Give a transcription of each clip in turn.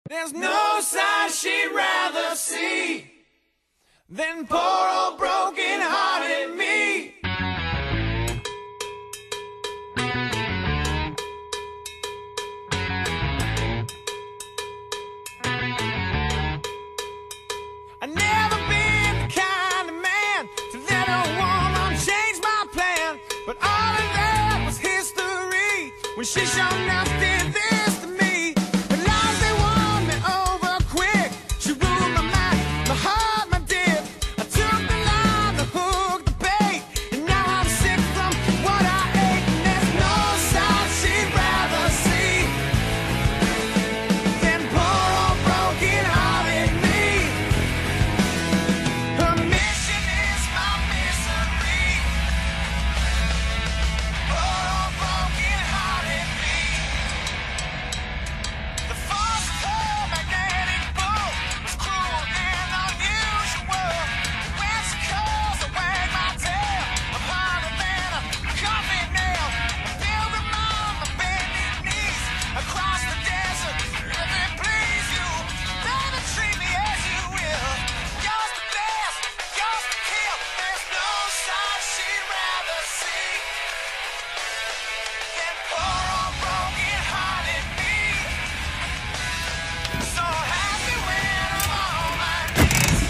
There's no sign she'd rather see than poor old broken-hearted me. I never been the kind of man to let a woman change my plan, but all of that was history when she showed enough did this to me. But lies they won me over quick. She ruled my mind, my heart, my dip. I took the line, the hook, the bait, and now I'm sick from what I ate. And there's no sign she'd rather see than poor old broken-hearted me. Her mission is my misery. Poor old broken-hearted me. The first magnetic bolt was cruel and unusual. When she calls, I wag my tail. I'm harder than a coffee nail. I build them on my bended knees across the desert. If it please you, never treat me as you will. Yours to bless, yours to kill. There's no sign she'd rather see than poor old broken-hearted me. So happy when I'm on my knees.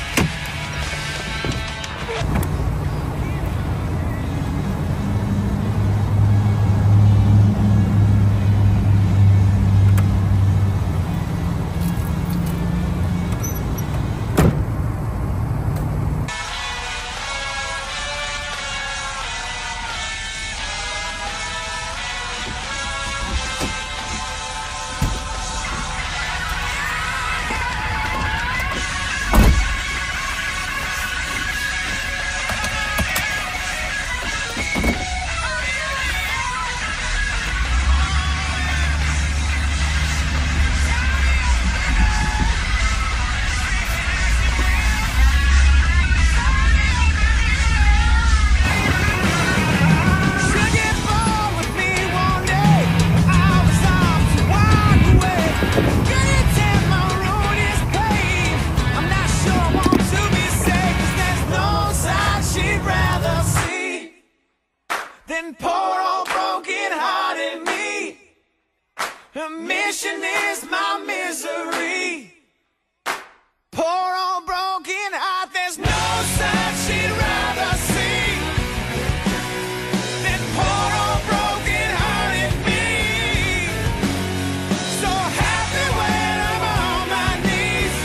Should get bored with me one day. I was off to walk away. Good intent, my road is paved. I'm not sure I want to be safe, 'cause there's no sign she'd rather see than poor old broken-hearted me. Her mission is my misery. Poor old broken heart, there's no sign she'd rather see than poor old broken-hearted me. So happy when I'm on my knees.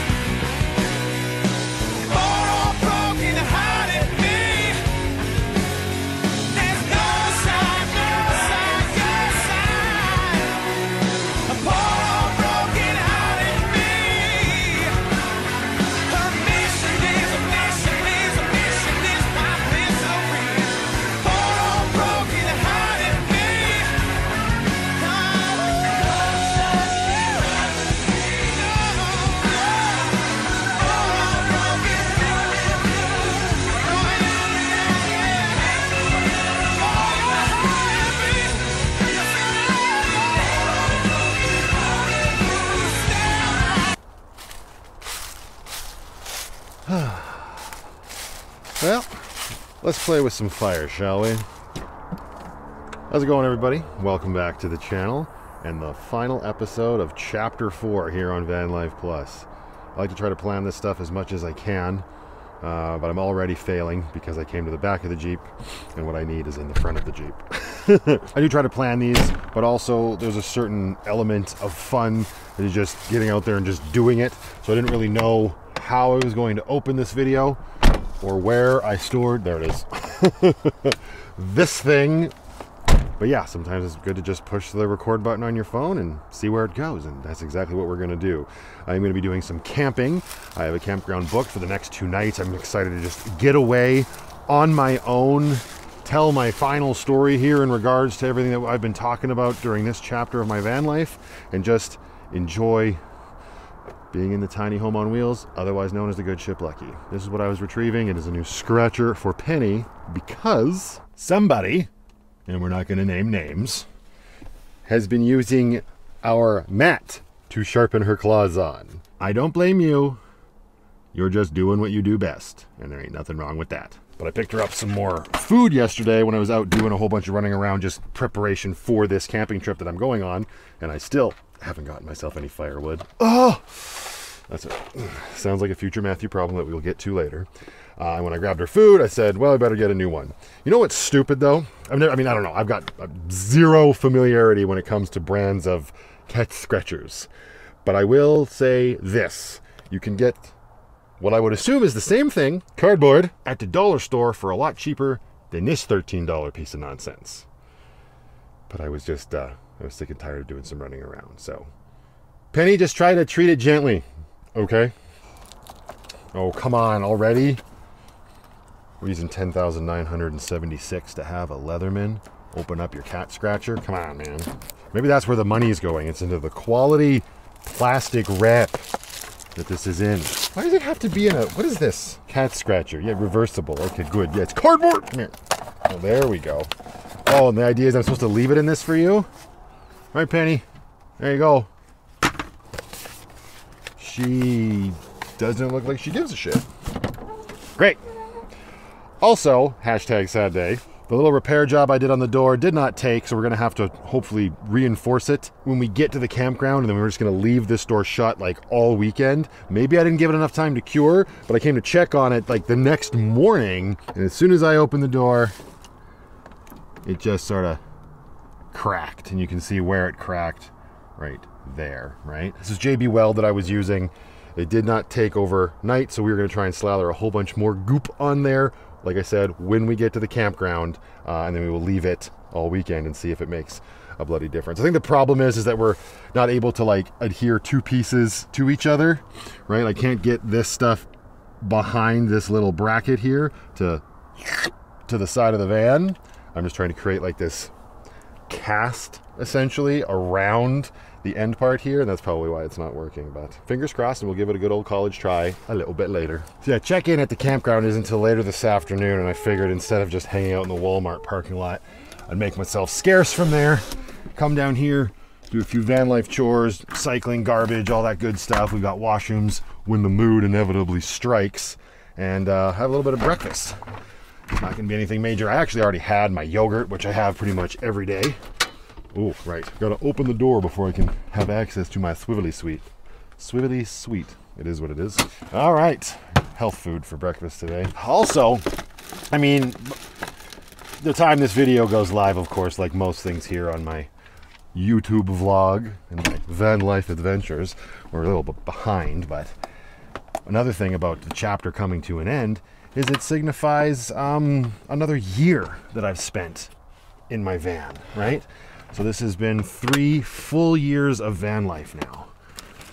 Poor old broken-hearted me. There's no sign, no sign, no sign. A poor old broken-hearted me. Her mission is a mission is a mission is my misery. Poor old broken-hearted me. Well, let's play with some fire, shall we? How's it going, everybody? Welcome back to the channel and the final episode of Chapter 4 here on VanlifePLUS. I like to try to plan this stuff as much as I can, but I'm already failing because I came to the back of the Jeep and what I need is in the front of the Jeep. I do try to plan these, but also there's a certain element of fun that is just getting out there and just doing it. So I didn't really know how I was going to open this video or where I stored, there it is, this thing. But yeah, sometimes it's good to just push the record button on your phone and see where it goes, and that's exactly what we're going to do. I'm going to be doing some camping. I have a campground booked for the next 2 nights. I'm excited to just get away on my own, tell my final story here in regards to everything that I've been talking about during this chapter of my van life, and just enjoy being in the tiny home on wheels, otherwise known as the good ship Lucky. This is what I was retrieving. It is a new scratcher for Penny because somebody, and we're not going to name names, has been using our mat to sharpen her claws on. I don't blame you. You're just doing what you do best, and there ain't nothing wrong with that. But I picked her up some more food yesterday when I was out doing a whole bunch of running around, just preparation for this camping trip that I'm going on, and I still haven't gotten myself any firewood. Oh! That's it. Sounds like a future Matthew problem that we'll get to later. When I grabbed her food, I said, well, I better get a new one. You know what's stupid, though? I don't know. I've got zero familiarity when it comes to brands of cat scratchers. But I will say this. You can get what I would assume is the same thing, cardboard, at the dollar store for a lot cheaper than this $13 piece of nonsense. But I was just, I was sick and tired of doing some running around. So, Penny, just try to treat it gently, okay? Oh, come on, already? We're using 10,976 to have a Leatherman open up your cat scratcher. Come on, man. Maybe that's where the money is going. It's into the quality plastic wrap that this is in. Why does it have to be in a, what is this? Cat scratcher. Yeah, reversible. Okay, good. Yeah, it's cardboard. Come here. Oh, there we go. Oh, and the idea is I'm supposed to leave it in this for you? Right, Penny? There you go. She doesn't look like she gives a shit. Great. Also, hashtag sad day. The little repair job I did on the door did not take, so we're going to have to hopefully reinforce it when we get to the campground, and then we're just going to leave this door shut like all weekend. Maybe I didn't give it enough time to cure, but I came to check on it like the next morning, and as soon as I opened the door, it just sort of cracked, and you can see where it cracked right there, right? This is JB Weld that I was using. It did not take overnight, so we were going to try and slather a whole bunch more goop on there, like I said, when we get to the campground, and then we will leave it all weekend and see if it makes a bloody difference. I think the problem is that we're not able to like adhere two pieces to each other, right? I can't get this stuff behind this little bracket here to the side of the van. I'm just trying to create like this cast essentially around the end part here, and that's probably why it's not working, but fingers crossed, and we'll give it a good old college try a little bit later. So yeah, check-in at the campground isn't until later this afternoon, and I figured instead of just hanging out in the Walmart parking lot, I'd make myself scarce from there, come down here, do a few van life chores, cycling, garbage, all that good stuff. We've got washrooms when the mood inevitably strikes, and have a little bit of breakfast. It's not gonna be anything major. I actually already had my yogurt, which I have pretty much every day. Oh, right. Gotta open the door before I can have access to my swivelly sweet. Swivelly sweet. It is what it is. All right. Health food for breakfast today. Also, I mean, the time this video goes live, of course, like most things here on my YouTube vlog and my van life adventures, we're a little bit behind, but another thing about the chapter coming to an end is it signifies another year that I've spent in my van, right? So this has been 3 full years of van life now.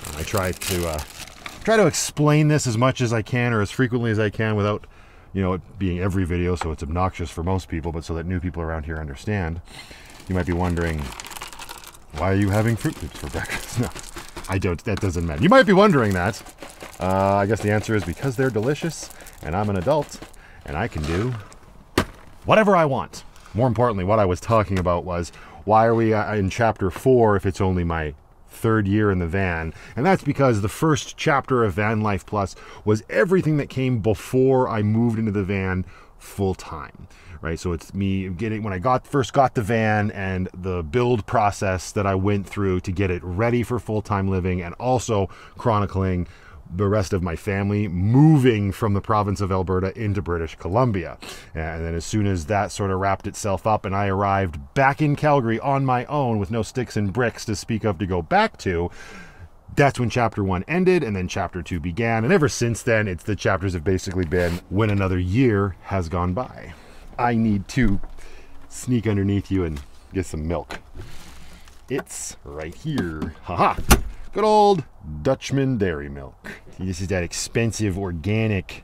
And I try to explain this as much as I can, or as frequently as I can, without, you know, it being every video, so it's obnoxious for most people, but so that new people around here understand. You might be wondering, why are you having Fruit Loops for breakfast? No, I don't. That doesn't matter. You might be wondering that. I guess the answer is because they're delicious, and I'm an adult, and I can do whatever I want. More importantly, what I was talking about was, why are we in chapter 4 if it's only my 3rd year in the van? And that's because the first chapter of VanlifePLUS was everything that came before I moved into the van full time, right? So it's me getting, when I first got the van, and the build process that I went through to get it ready for full-time living, and also chronicling the rest of my family moving from the province of Alberta into British Columbia. And then as soon as that sort of wrapped itself up and I arrived back in Calgary on my own with no sticks and bricks to speak of to go back to, that's when chapter 1 ended, and then chapter 2 began. And ever since then, the chapters have basically been when another year has gone by. I need to sneak underneath you and get some milk. It's right here. Haha. Good old Dutchman dairy milk. See, this is that expensive, organic,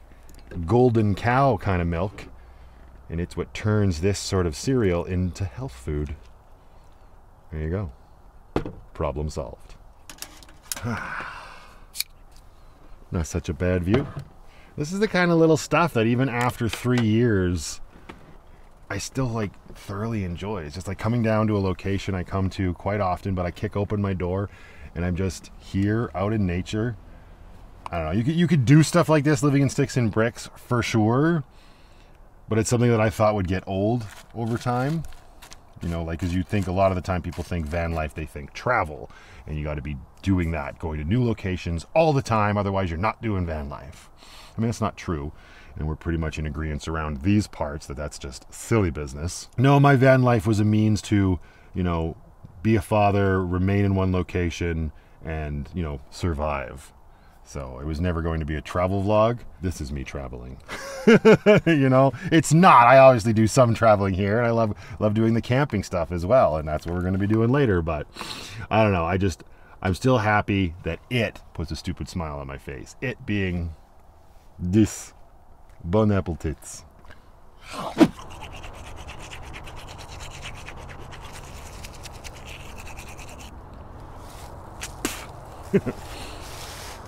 golden cow kind of milk. And it's what turns this sort of cereal into health food. There you go. Problem solved. Not such a bad view. This is the kind of little stuff that even after 3 years, I still like thoroughly enjoy. It's just like coming down to a location I come to quite often, but I kick open my door and I'm just here out in nature. I don't know, you could do stuff like this living in sticks and bricks for sure, but it's something that I thought would get old over time. You know, like, because you think a lot of the time people think van life, they think travel, and you got to be doing that, going to new locations all the time, otherwise you're not doing van life. I mean, that's not true, and we're pretty much in agreement around these parts that that's just silly business. No, my van life was a means to, you know, be a father, remain in one location, and, you know, survive. So it was never going to be a travel vlog. This is me traveling. You know, it's not. I obviously do some traveling here, and I love doing the camping stuff as well, and that's what we're going to be doing later. But I don't know. I'm still happy that it puts a stupid smile on my face. It being this bon appétit.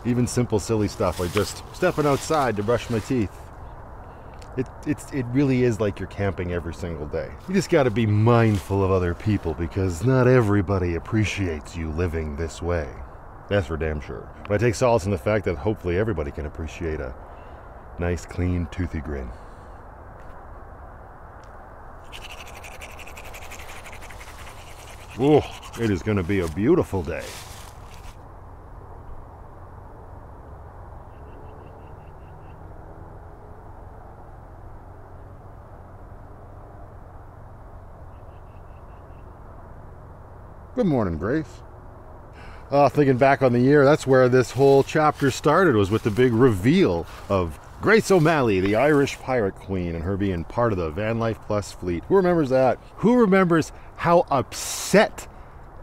Even simple silly stuff like just stepping outside to brush my teeth. It really is like you're camping every single day. You just got to be mindful of other people because not everybody appreciates you living this way. That's for damn sure. But I take solace in the fact that hopefully everybody can appreciate a nice, clean, toothy grin. Oh, it is going to be a beautiful day. Good morning, Grace. Thinking back on the year, that's where this whole chapter started, was with the big reveal of Grace O'Malley, the Irish pirate queen, and her being part of the VanlifePLUS fleet. Who remembers that? Who remembers how upset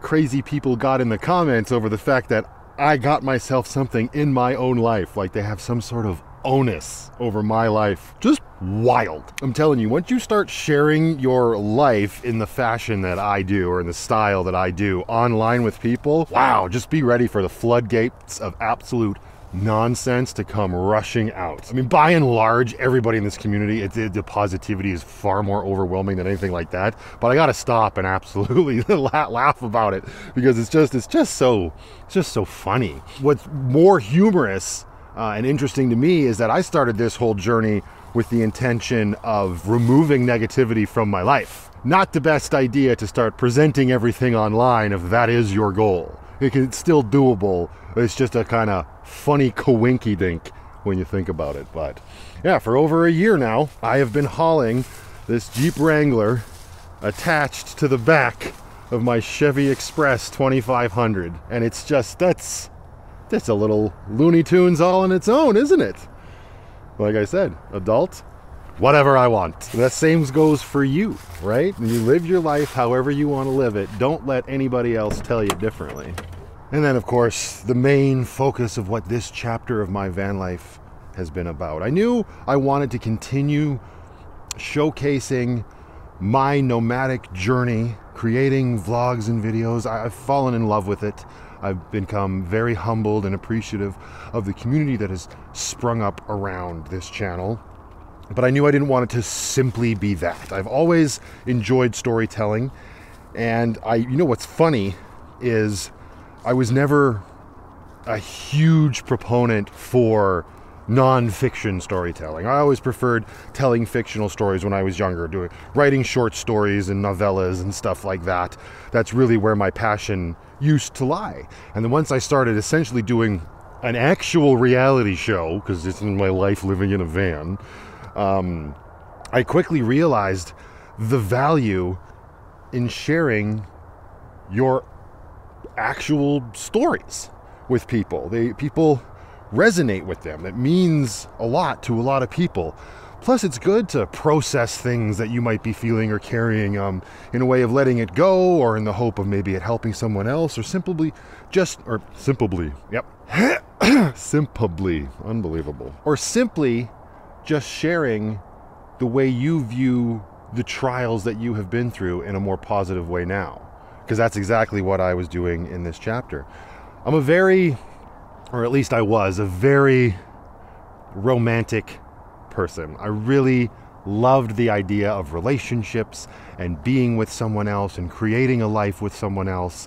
crazy people got in the comments over the fact that I got myself something in my own life, like they have some sort of onus over my life? Just wild. I'm telling you, once you start sharing your life in the fashion that I do, or in the style that I do online with people, wow, just be ready for the floodgates of absolute nonsense to come rushing out. I mean, by and large, everybody in this community, the positivity is far more overwhelming than anything like that. But I gotta stop and absolutely laugh about it, because it's just so funny. What's more humorous and interesting to me is that I started this whole journey with the intention of removing negativity from my life. Not the best idea to start presenting everything online if that is your goal. It's still doable. It's just a kind of funny coinky-dink when you think about it. But yeah, for over a year now, I have been hauling this Jeep Wrangler attached to the back of my Chevy Express 2500. And it's just, that's a little Looney Tunes all on its own, isn't it? Like I said, adult, whatever I want. The same goes for you, right? You live your life however you want to live it. Don't let anybody else tell you differently. And then, of course, the main focus of what this chapter of my van life has been about. I knew I wanted to continue showcasing my nomadic journey, creating vlogs and videos. I've fallen in love with it. I've become very humbled and appreciative of the community that has sprung up around this channel. But I knew I didn't want it to simply be that. I've always enjoyed storytelling, and you know what's funny is I was never a huge proponent for non-fiction storytelling. I always preferred telling fictional stories when I was younger, writing short stories and novellas and stuff like that. That's really where my passion used to lie. And then once I started essentially doing an actual reality show, because this is my life living in a van, I quickly realized the value in sharing your actual stories with people. People resonate with them. It means a lot to a lot of people. Plus, it's good to process things that you might be feeling or carrying in a way of letting it go, or in the hope of maybe it helping someone else, or simply, unbelievable. Or simply just sharing the way you view the trials that you have been through in a more positive way now. Because that's exactly what I was doing in this chapter. I'm a very, or at least I was, a very romantic person. I really loved the idea of relationships and being with someone else and creating a life with someone else.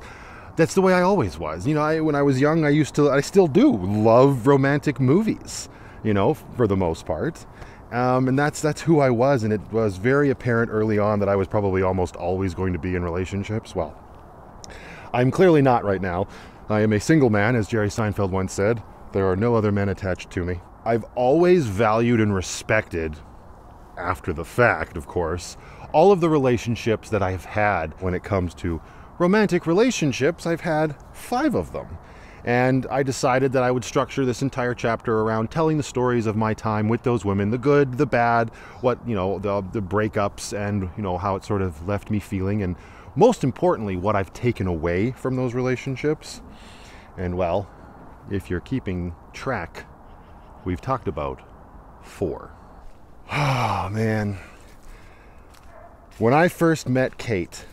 that's the way I always was. You know, when I was young, I still do love romantic movies, you know, for the most part. And that's who I was, and it was very apparent early on that I was probably almost always going to be in relationships. Well, I'm clearly not right now. I am a single man, as Jerry Seinfeld once said. There are no other men attached to me. I've always valued and respected, after the fact, of course, all of the relationships that I've had. When it comes to romantic relationships, I've had 5 of them. And I decided that I would structure this entire chapter around telling the stories of my time with those women, the good, the bad, what, you know, the breakups, and, you know, how it sort of left me feeling, and most importantly, what I've taken away from those relationships. And well, if you're keeping track, we've talked about 4. Oh, man. When I first met Kate,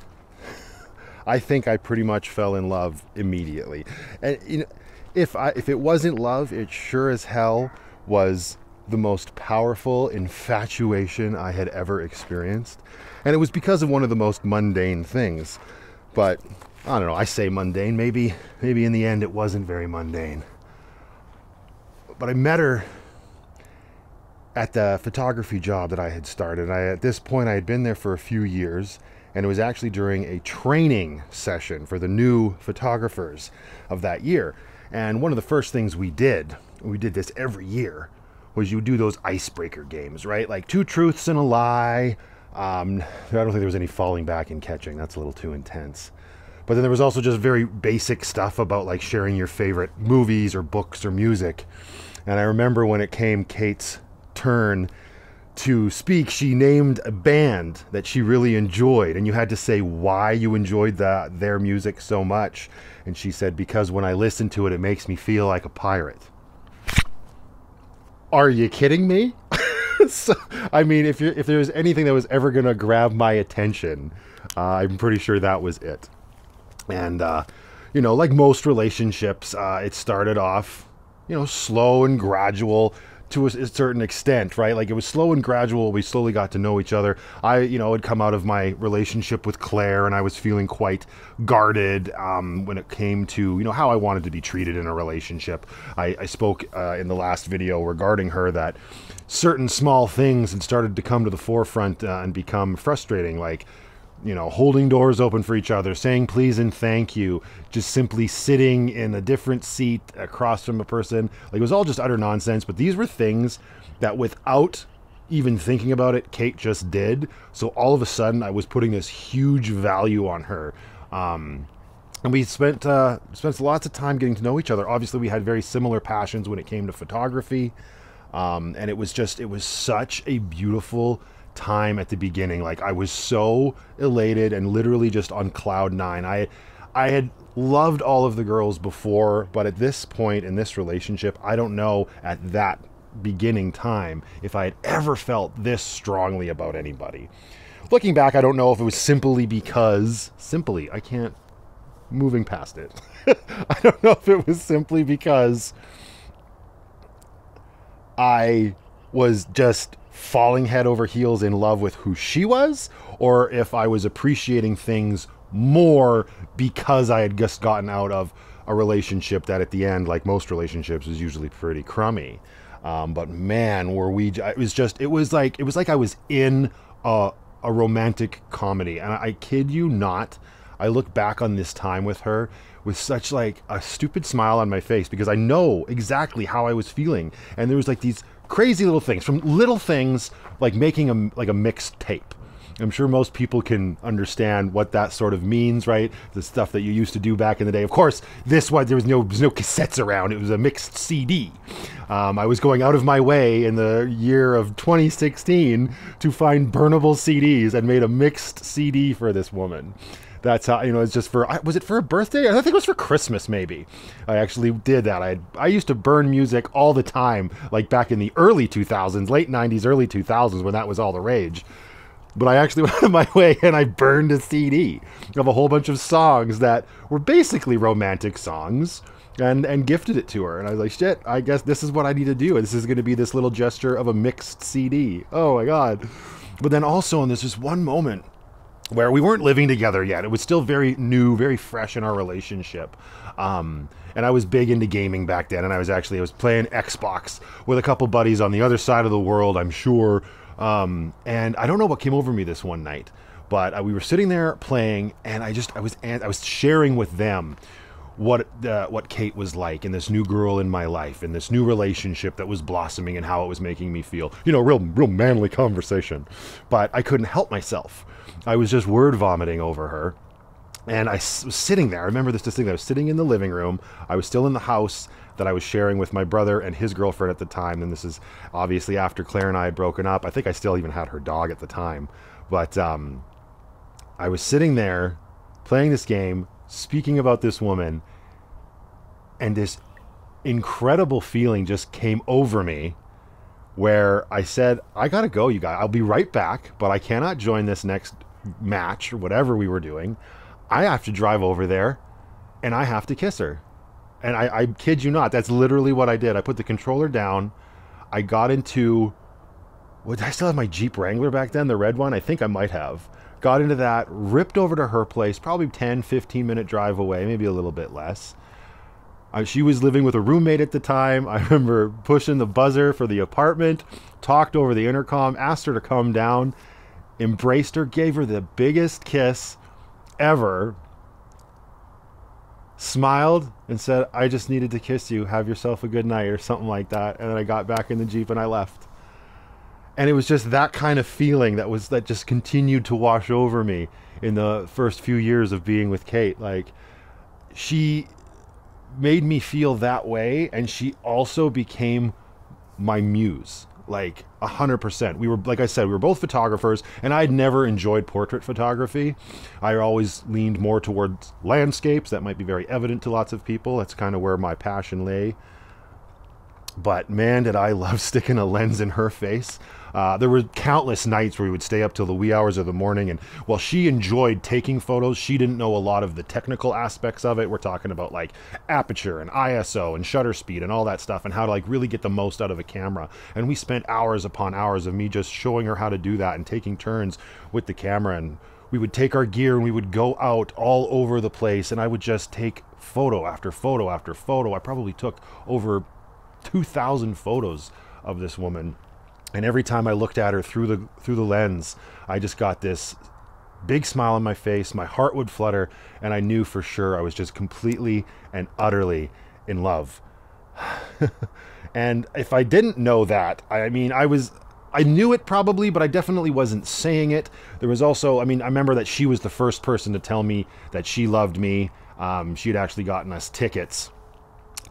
I think I pretty much fell in love immediately. And you know, if it wasn't love, it sure as hell was the most powerful infatuation I had ever experienced. And it was because of one of the most mundane things. But I don't know, I say mundane, maybe in the end it wasn't very mundane. But I met her at the photography job that I had started. At this point I had been there for a few years, and it was actually during a training session for the new photographers of that year. And one of the first things we did this every year, was you do those icebreaker games, right? Like 2 truths and a lie. I don't think there was any falling back and catching. That's a little too intense. But then there was also just very basic stuff about like sharing your favorite movies or books or music. And I remember when it came Kate's turn to speak, she named a band that she really enjoyed, and you had to say why you enjoyed their music so much. And she said, because when I listen to it, it makes me feel like a pirate. Are you kidding me? So, I mean, if there was anything that was ever going to grab my attention, I'm pretty sure that was it. And, you know, like most relationships, it started off, you know, slow and gradual to a certain extent, right? Like it was slow and gradual. We slowly got to know each other. I, you know, had come out of my relationship with Claire, and I was feeling quite guarded when it came to, you know, how I wanted to be treated in a relationship. I spoke in the last video regarding her that certain small things had started to come to the forefront and become frustrating, like, you know, holding doors open for each other, saying please and thank you, just simply sitting in a different seat across from a person. Like, it was all just utter nonsense, but these were things that without even thinking about it, Kate just did. So all of a sudden I was putting this huge value on her. And we spent lots of time getting to know each other. Obviously we had very similar passions when it came to photography. And it was such a beautiful time at the beginning. Like, I was so elated and literally just on cloud 9. I had loved all of the girls before, but at this point in this relationship, I don't know at that beginning time if I had ever felt this strongly about anybody. Looking back, I don't know if it was moving past it. I don't know if it was simply because I was just falling head over heels in love with who she was, or if I was appreciating things more because I had just gotten out of a relationship that at the end, like most relationships, is usually pretty crummy. But man, it was like I was in a romantic comedy. And I kid you not, I look back on this time with her with such like a stupid smile on my face, because I know exactly how I was feeling. And there was like these crazy little things, from little things like making a mixed tape. I'm sure most people can understand what that sort of means, right? The stuff that you used to do back in the day. Of course, there was no cassettes around. It was a mixed CD. I was going out of my way in the year of 2016 to find burnable CDs and made a mixed CD for this woman. That's how, you know, it's just for, was it for a birthday? I think it was for Christmas, maybe. I actually did that. I used to burn music all the time, like back in the early 2000s, late 90s, early 2000s, when that was all the rage. But I actually went out of my way and I burned a CD of a whole bunch of songs that were basically romantic songs, and gifted it to her. And I was like, shit, I guess this is what I need to do. This is going to be this little gesture of a mixed CD. Oh my God. But then also, and there's just one moment where we weren't living together yet. It was still very new, very fresh in our relationship. And I was big into gaming back then, and I was playing Xbox with a couple buddies on the other side of the world, I'm sure. And I don't know what came over me this one night, but we were sitting there playing, and I was sharing with them what Kate was like, and this new girl in my life, and this new relationship that was blossoming, and how it was making me feel. You know, real manly conversation. But I couldn't help myself. I was just word vomiting over her. And I was sitting there. I remember this distinct. I was sitting in the living room. I was still in the house that I was sharing with my brother and his girlfriend at the time. And this is obviously after Claire and I had broken up. I think I still even had her dog at the time. But I was sitting there playing this game, speaking about this woman, and this incredible feeling just came over me where I said, I gotta go, you guys. I'll be right back, but I cannot join this next match or whatever we were doing. I have to drive over there and I have to kiss her. And I kid you not, that's literally what I did. I put the controller down. I got into, did I still have my Jeep Wrangler back then? The red one? I think I might have. Got into that, ripped over to her place, probably 10, 15-minute drive away, maybe a little bit less. She was living with a roommate at the time. I remember pushing the buzzer for the apartment, talked over the intercom, asked her to come down, embraced her, gave her the biggest kiss ever, smiled and said, I just needed to kiss you, have yourself a good night, or something like that. And then I got back in the Jeep and I left. And it was just that kind of feeling that just continued to wash over me in the first few years of being with Kate. Like, she made me feel that way, and she also became my muse. Like 100%. We were, like I said, we were both photographers, and I'd never enjoyed portrait photography. I always leaned more towards landscapes. That might be very evident to lots of people. That's kind of where my passion lay. But man, did I love sticking a lens in her face. There were countless nights where we would stay up till the wee hours of the morning, and while she enjoyed taking photos, she didn't know a lot of the technical aspects of it. We're talking about like aperture and ISO and shutter speed and all that stuff, and how to like really get the most out of a camera. And we spent hours upon hours of me just showing her how to do that and taking turns with the camera. And we would take our gear and we would go out all over the place, and I would just take photo after photo after photo. I probably took over 2,000 photos of this woman, and every time I looked at her through the lens, I just got this big smile on my face. My heart would flutter, and I knew for sure I was just completely and utterly in love. And if I didn't know that, I mean, I knew it probably, but I definitely wasn't saying it. There was also, I mean, I remember that she was the first person to tell me that she loved me. She had actually gotten us tickets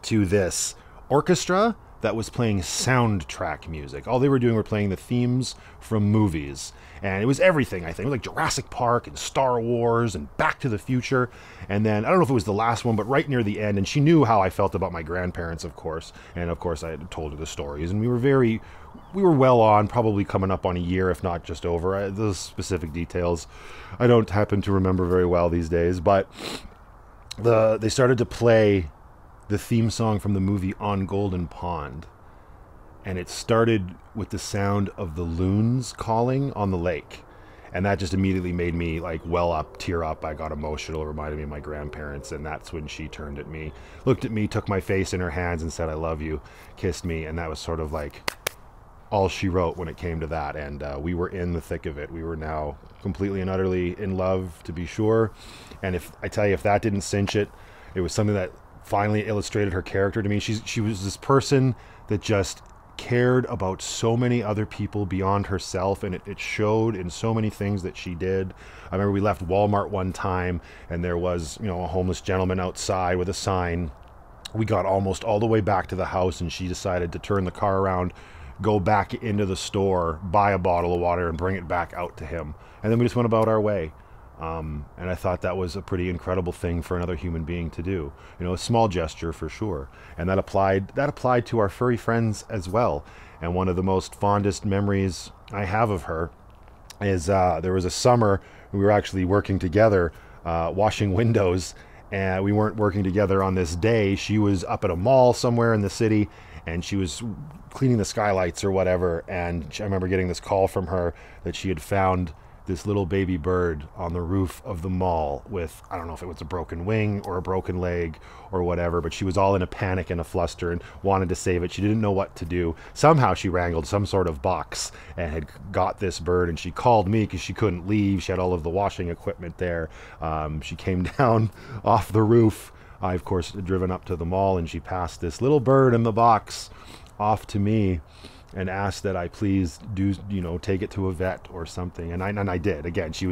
to this orchestra that was playing soundtrack music. All they were doing were playing the themes from movies. And it was everything, I think. Like Jurassic Park and Star Wars and Back to the Future. And then, I don't know if it was the last one, but right near the end. And she knew how I felt about my grandparents, of course. And of course, I had told her the stories. And we were well on, probably coming up on a year, if not just over. Those specific details I don't happen to remember very well these days. But they started to play the theme song from the movie On Golden Pond, and it started with the sound of the loons calling on the lake, and that just immediately made me like well up, tear up. I got emotional, reminded me of my grandparents, and that's when she turned at me, looked at me, took my face in her hands and said, I love you, kissed me, and that was sort of like all she wrote when it came to that. And we were in the thick of it. We were now completely and utterly in love, to be sure. And if I tell you, if that didn't cinch it, it was something that finally illustrated her character to me. She was this person that just cared about so many other people beyond herself, and it showed in so many things that she did. I remember we left Walmart one time, and there was, a homeless gentleman outside with a sign. We got almost all the way back to the house, and she decided to turn the car around, go back into the store, buy a bottle of water, and bring it back out to him. And then we just went about our way. And I thought that was a pretty incredible thing for another human being to do. A small gesture for sure. And that applied to our furry friends as well. And one of the most fondest memories I have of her is there was a summer we were actually working together, washing windows, and we weren't working together on this day. She was up at a mall somewhere in the city, and she was cleaning the skylights or whatever. And I remember getting this call from her that she had found this little baby bird on the roof of the mall with, I don't know if it was a broken wing or a broken leg or whatever, but she was all in a panic and a fluster and wanted to save it. She didn't know what to do. Somehow she wrangled some sort of box and had got this bird, and she called me because she couldn't leave. She had all of the washing equipment there. She came down off the roof. I, of course, had driven up to the mall, and she passed this little bird in the box off to me and asked that I please do, you know, take it to a vet or something. And I did. Again, she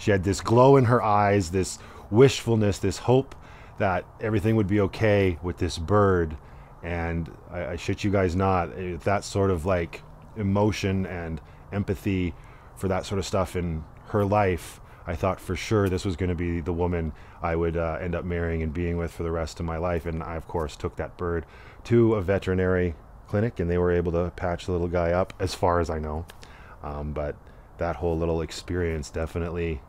had this glow in her eyes, this wishfulness, this hope that everything would be okay with this bird. And I shit you guys not, that sort of like emotion and empathy for that sort of stuff in her life, I thought for sure this was going to be the woman I would end up marrying and being with for the rest of my life. And I, of course, took that bird to a veterinary clinic, and they were able to patch the little guy up, as far as I know. But that whole little experience definitely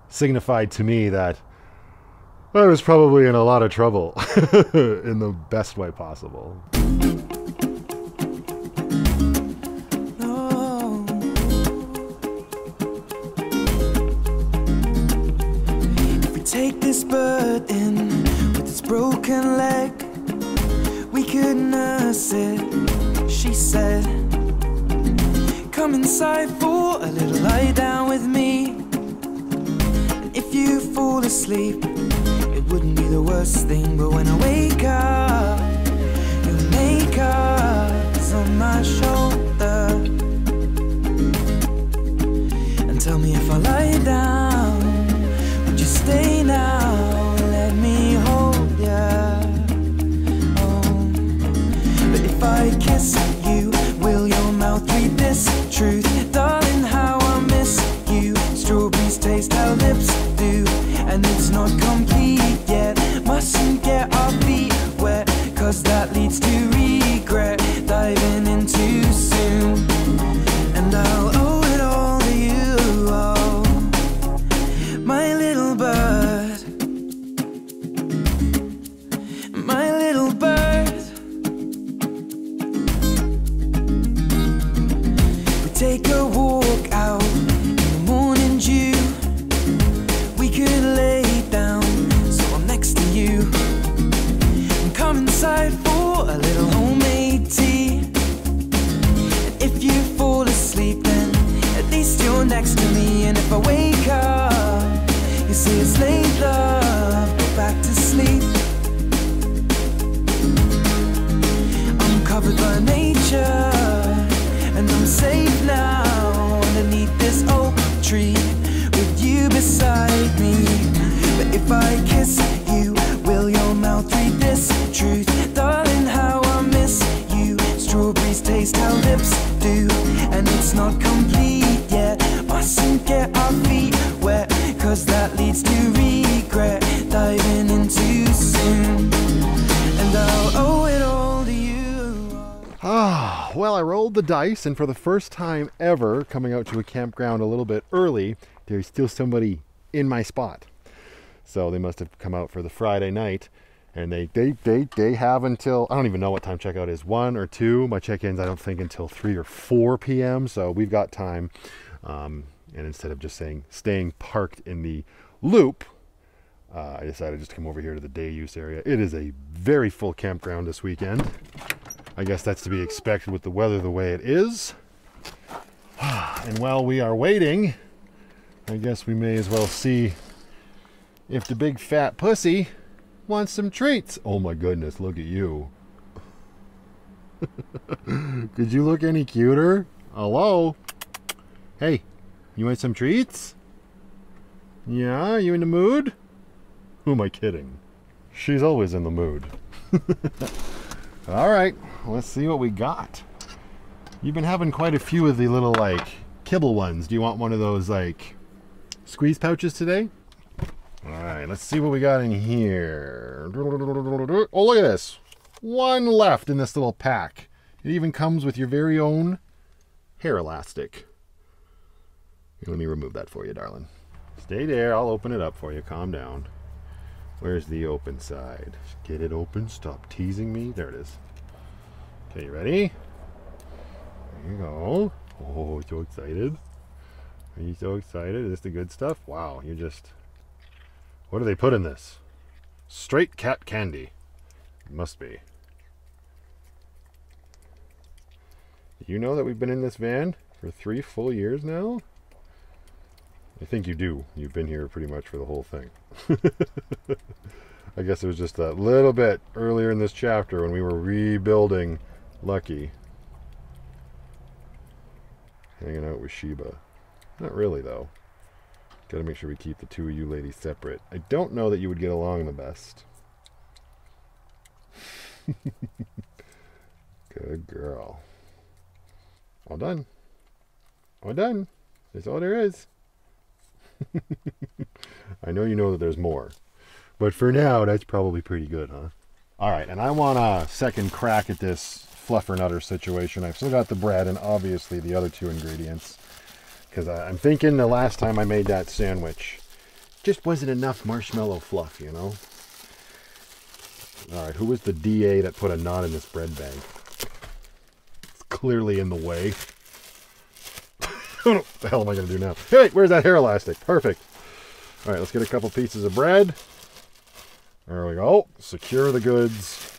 signified to me that I was probably in a lot of trouble in the best way possible. If we take this bird in with its broken leg, we could nurse it, she said. Come inside for a little lie down with me. And if you fall asleep, it wouldn't be the worst thing. But when I wake up, your makeup is on my shoulder. And tell me if I lie down, would you stay now and let me hold ya? If I kiss you, will your mouth read this truth? Darling, how I miss you. Strawberries taste how lips do, and it's not complete yet. Mustn't get our feet wet, cause that leads to regret. Diving in too soon, and I'll owe it all to you, oh, my little bird, my little bird. Take a walk out in the morning dew. We could lay down so I'm next to you, and come inside for a little homemade tea. And if you fall asleep, then at least you're next to me. And if I wake up, you say it's late, love, go back to sleep. I'm covered by nature, and I'm safe now underneath this oak tree with you beside me. But if I kiss you, will your mouth read this truth? Darling, how I miss you. Strawberries taste how lips do, and it's not complete yet. Mustn't get our feet wet, cause that leads to regret. Diving in too soon, and I'll owe it all to you. Well, I rolled the dice, and for the first time ever, coming out to a campground a little bit early, there's still somebody in my spot. So they must have come out for the Friday night, and they have until, I don't even know what time checkout is, 1 or 2. My check-ins, I don't think, until 3 or 4 p.m. So we've got time. And instead of just staying parked in the loop, I decided just to come over here to the day use area. It is a very full campground this weekend. I guess that's to be expected with the weather the way it is. And while we are waiting, I guess we may as well see if the big fat pussy wants some treats. Oh my goodness, look at you. Could you look any cuter? Hello? Hey, you want some treats? Yeah, you in the mood? Who am I kidding? She's always in the mood. All right, let's see what we got. You've been having quite a few of the little, like, kibble ones. Do you want one of those, like, squeeze pouches today? All right, let's see what we got in here. Oh, look at this. One left in this little pack. It even comes with your very own hair elastic. Here, let me remove that for you, darling. Stay there. I'll open it up for you. Calm down. Where's the open side? Get it open. Stop teasing me. There it is. Okay, you ready? There you go. Oh, so excited. Are you so excited? Is this the good stuff? Wow, you just... What do they put in this? Straight cat candy. It must be. You know that we've been in this van for 3 full years now? I think you do. You've been here pretty much for the whole thing. I guess it was just a little bit earlier in this chapter when we were rebuilding Lucky. Hanging out with Sheba. Not really, though. Gotta make sure we keep the two of you ladies separate. I don't know that you would get along the best. Good girl. All done. All done. That's all there is. I know you know that there's more. But for now, that's probably pretty good, huh? Alright, and I want a second crack at this fluffernutter situation. I've still got the bread and obviously the other 2 ingredients. Because I'm thinking the last time I made that sandwich just wasn't enough marshmallow fluff, you know? Alright, who was the DA that put a knot in this bread bag? It's clearly in the way. What the hell am I going to do now? Hey, where's that hair elastic? Perfect. Alright, let's get a couple pieces of bread. There we go. Secure the goods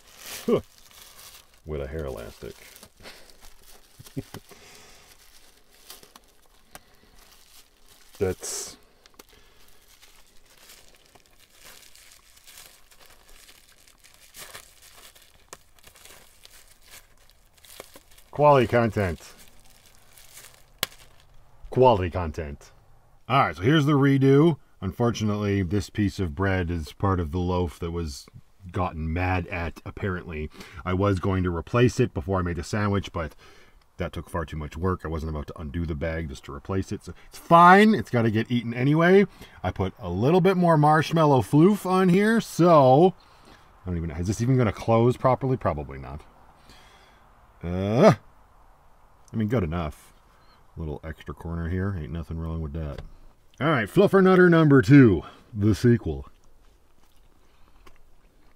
with a hair elastic. That's... quality content. Quality content. Alright, so here's the redo. Unfortunately, this piece of bread is part of the loaf that was gotten mad at, apparently. I was going to replace it before I made the sandwich, but that took far too much work. I wasn't about to undo the bag just to replace it. So it's fine. It's got to get eaten anyway. I put a little bit more marshmallow floof on here, so... I don't even know. Is this even going to close properly? Probably not. I mean, good enough. A little extra corner here. Ain't nothing wrong with that. Alright, Fluffernutter number 2. The sequel.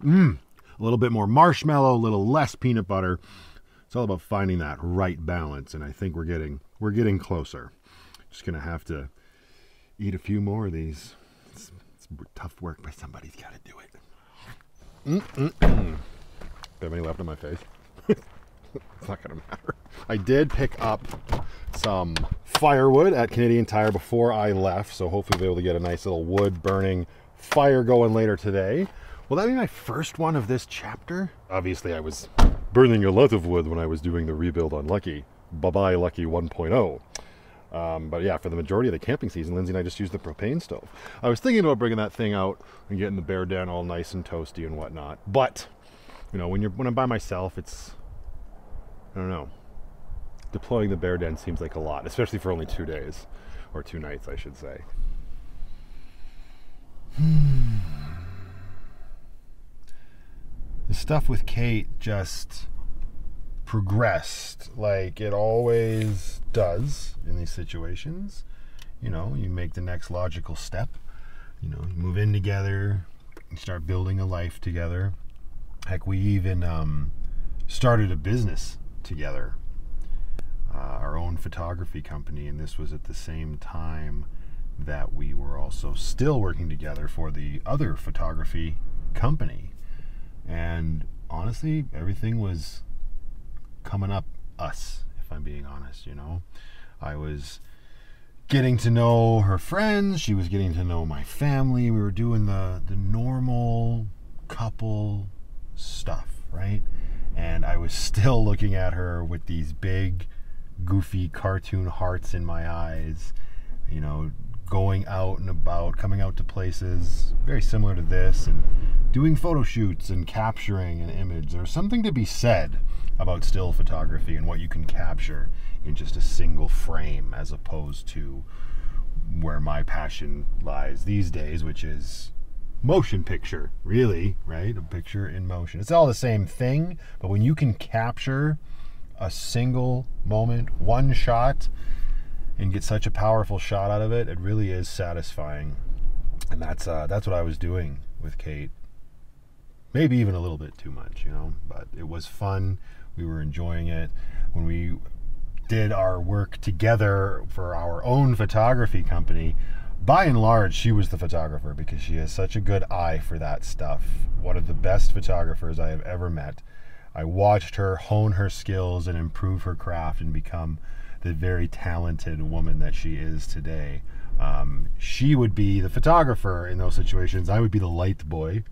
A little bit more marshmallow, a little less peanut butter. It's all about finding that right balance, and I think we're getting closer. Just gonna have to eat a few more of these. It's tough work, but somebody's got to do it. Do I have any left on my face? It's not gonna matter. I did pick up some firewood at Canadian Tire before I left, so hopefully we'll be able to get a nice little wood burning fire going later today. Will that be my first one of this chapter? Obviously I was burning a lot of wood when I was doing the rebuild on Lucky. Bye-bye Lucky 1.0. But yeah, for the majority of the camping season, Lindsay and I just used the propane stove. I was thinking about bringing that thing out and getting the bear den all nice and toasty and whatnot. But, you know, when I'm by myself, it's... I don't know. Deploying the bear den seems like a lot, especially for only 2 days. Or 2 nights, I should say. The stuff with Kate just progressed like it always does in these situations. You know, you make the next logical step. You know, you move in together, you start building a life together. Heck, we even started a business together. Our own photography company, and this was at the same time that we were also still working together for the other photography company. And honestly, everything was coming up us, if I'm being honest, you know. I was getting to know her friends, she was getting to know my family, we were doing the normal couple stuff, right? And I was still looking at her with these big, goofy cartoon hearts in my eyes, you know, going out and about, coming out to places very similar to this, and doing photo shoots and capturing an image. There's something to be said about still photography and what you can capture in just a single frame, as opposed to where my passion lies these days, which is motion picture, really, right? A picture in motion. It's all the same thing, but when you can capture a single moment, one shot, and get such a powerful shot out of it, it really is satisfying. And that's what I was doing with Kate. Maybe even a little bit too much, you know, but it was fun. We were enjoying it. When we did our work together for our own photography company, by and large, she was the photographer because she has such a good eye for that stuff. One of the best photographers I have ever met. I watched her hone her skills and improve her craft and become the very talented woman that she is today. She would be the photographer in those situations. I would be the light boy.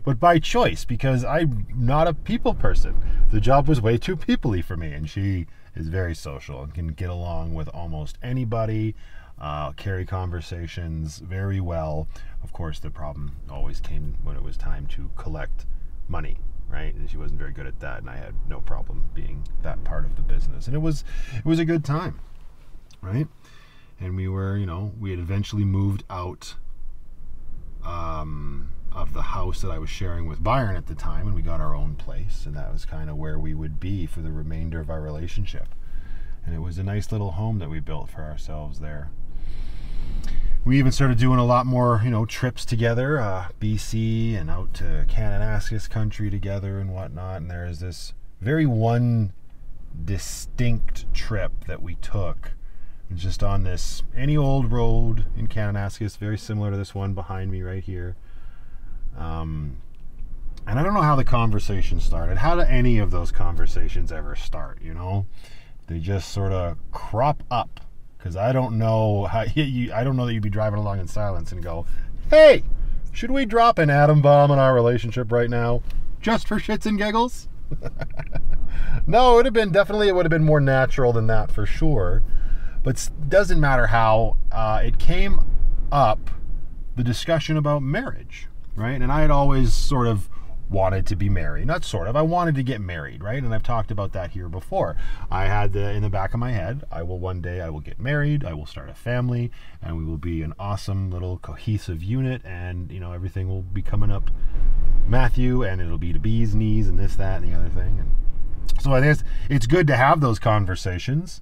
But by choice, because I'm not a people person. The job was way too people-y for me, and she is very social and can get along with almost anybody, carry conversations very well. Of course, the problem always came when it was time to collect money, right? And she wasn't very good at that, and I had no problem being that part of the business. And it was a good time, right? And we were, we had eventually moved out of the house that I was sharing with Byron at the time, and we got our own place, and that was kind of where we would be for the remainder of our relationship. And it was a nice little home that we built for ourselves there. We even started doing a lot more, trips together, BC and out to Kananaskis country together and whatnot. And there is this very one distinct trip that we took, just on this any old road in Kananaskis, very similar to this one behind me right here. And I don't know how the conversation started. How do any of those conversations ever start? They just sort of crop up. Because I don't know how I don't know that you'd be driving along in silence and go, "Hey, should we drop an atom bomb in our relationship right now, just for shits and giggles?" No, it would have been more natural than that for sure. But it doesn't matter how it came up, the discussion about marriage, right? And I had always sort of wanted to be married. Not sort of. I wanted to get married, right? And I've talked about that here before. I had in the back of my head, one day I will get married, I will start a family, and we will be an awesome little cohesive unit, and, everything will be coming up Matthew, and it'll be the bee's knees and this, that, and the other thing. And so I think it's good to have those conversations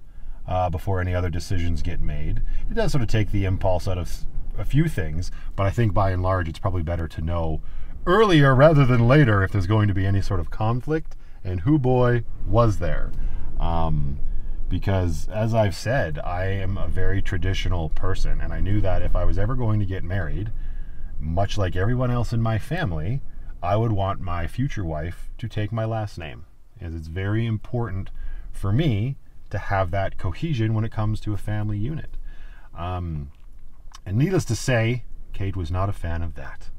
before any other decisions get made. It does sort of take the impulse out of a few things, but I think by and large it's probably better to know earlier rather than later if there's going to be any sort of conflict, and who boy was there. Because as I've said, I am a very traditional person, and I knew that if I was ever going to get married, much like everyone else in my family, I would want my future wife to take my last name, as it's very important for me to have that cohesion when it comes to a family unit. And needless to say, Kate was not a fan of that.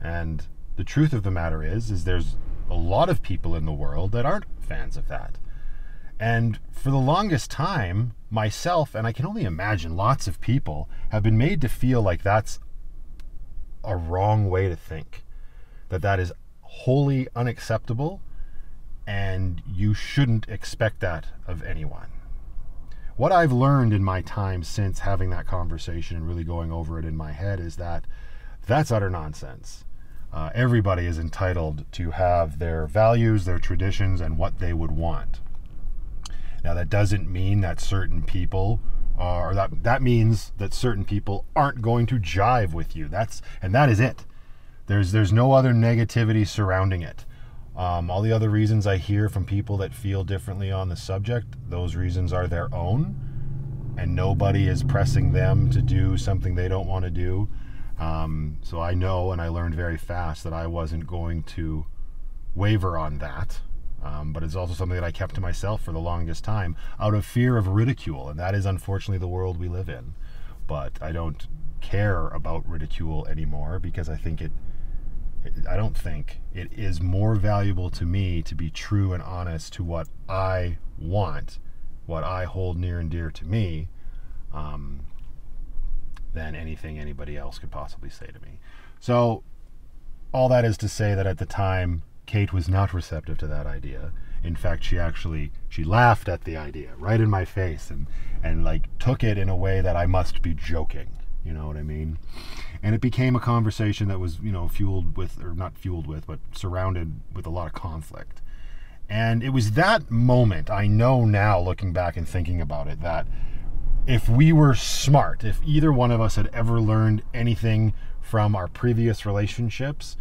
And the truth of the matter is there's a lot of people in the world that aren't fans of that. And for the longest time, myself, and I can only imagine lots of people, have been made to feel like that's a wrong way to think. That is wholly unacceptable, and you shouldn't expect that of anyone. What I've learned in my time since having that conversation and really going over it in my head is that that's utter nonsense. Everybody is entitled to have their values, their traditions, and what they would want. Now, that doesn't mean that certain people, or that means that certain people aren't going to jive with you. That is it. There's no other negativity surrounding it. All the other reasons I hear from people that feel differently on the subject, those reasons are their own, and nobody is pressing them to do something they don't want to do. So I know, and I learned very fast, that I wasn't going to waver on that. But it's also something that I kept to myself for the longest time out of fear of ridicule. And that is unfortunately the world we live in. But I don't care about ridicule anymore, because I don't think it is more valuable to me to be true and honest to what I want, what I hold near and dear to me, than anything anybody else could possibly say to me. So all that is to say that at the time, Kate was not receptive to that idea. In fact, she laughed at the idea right in my face, and like took it in a way that I must be joking. You know what I mean? And it became a conversation that was, but surrounded with a lot of conflict. And it was that moment, I know now, looking back and thinking about it, that if we were smart, if either one of us had ever learned anything from our previous relationships,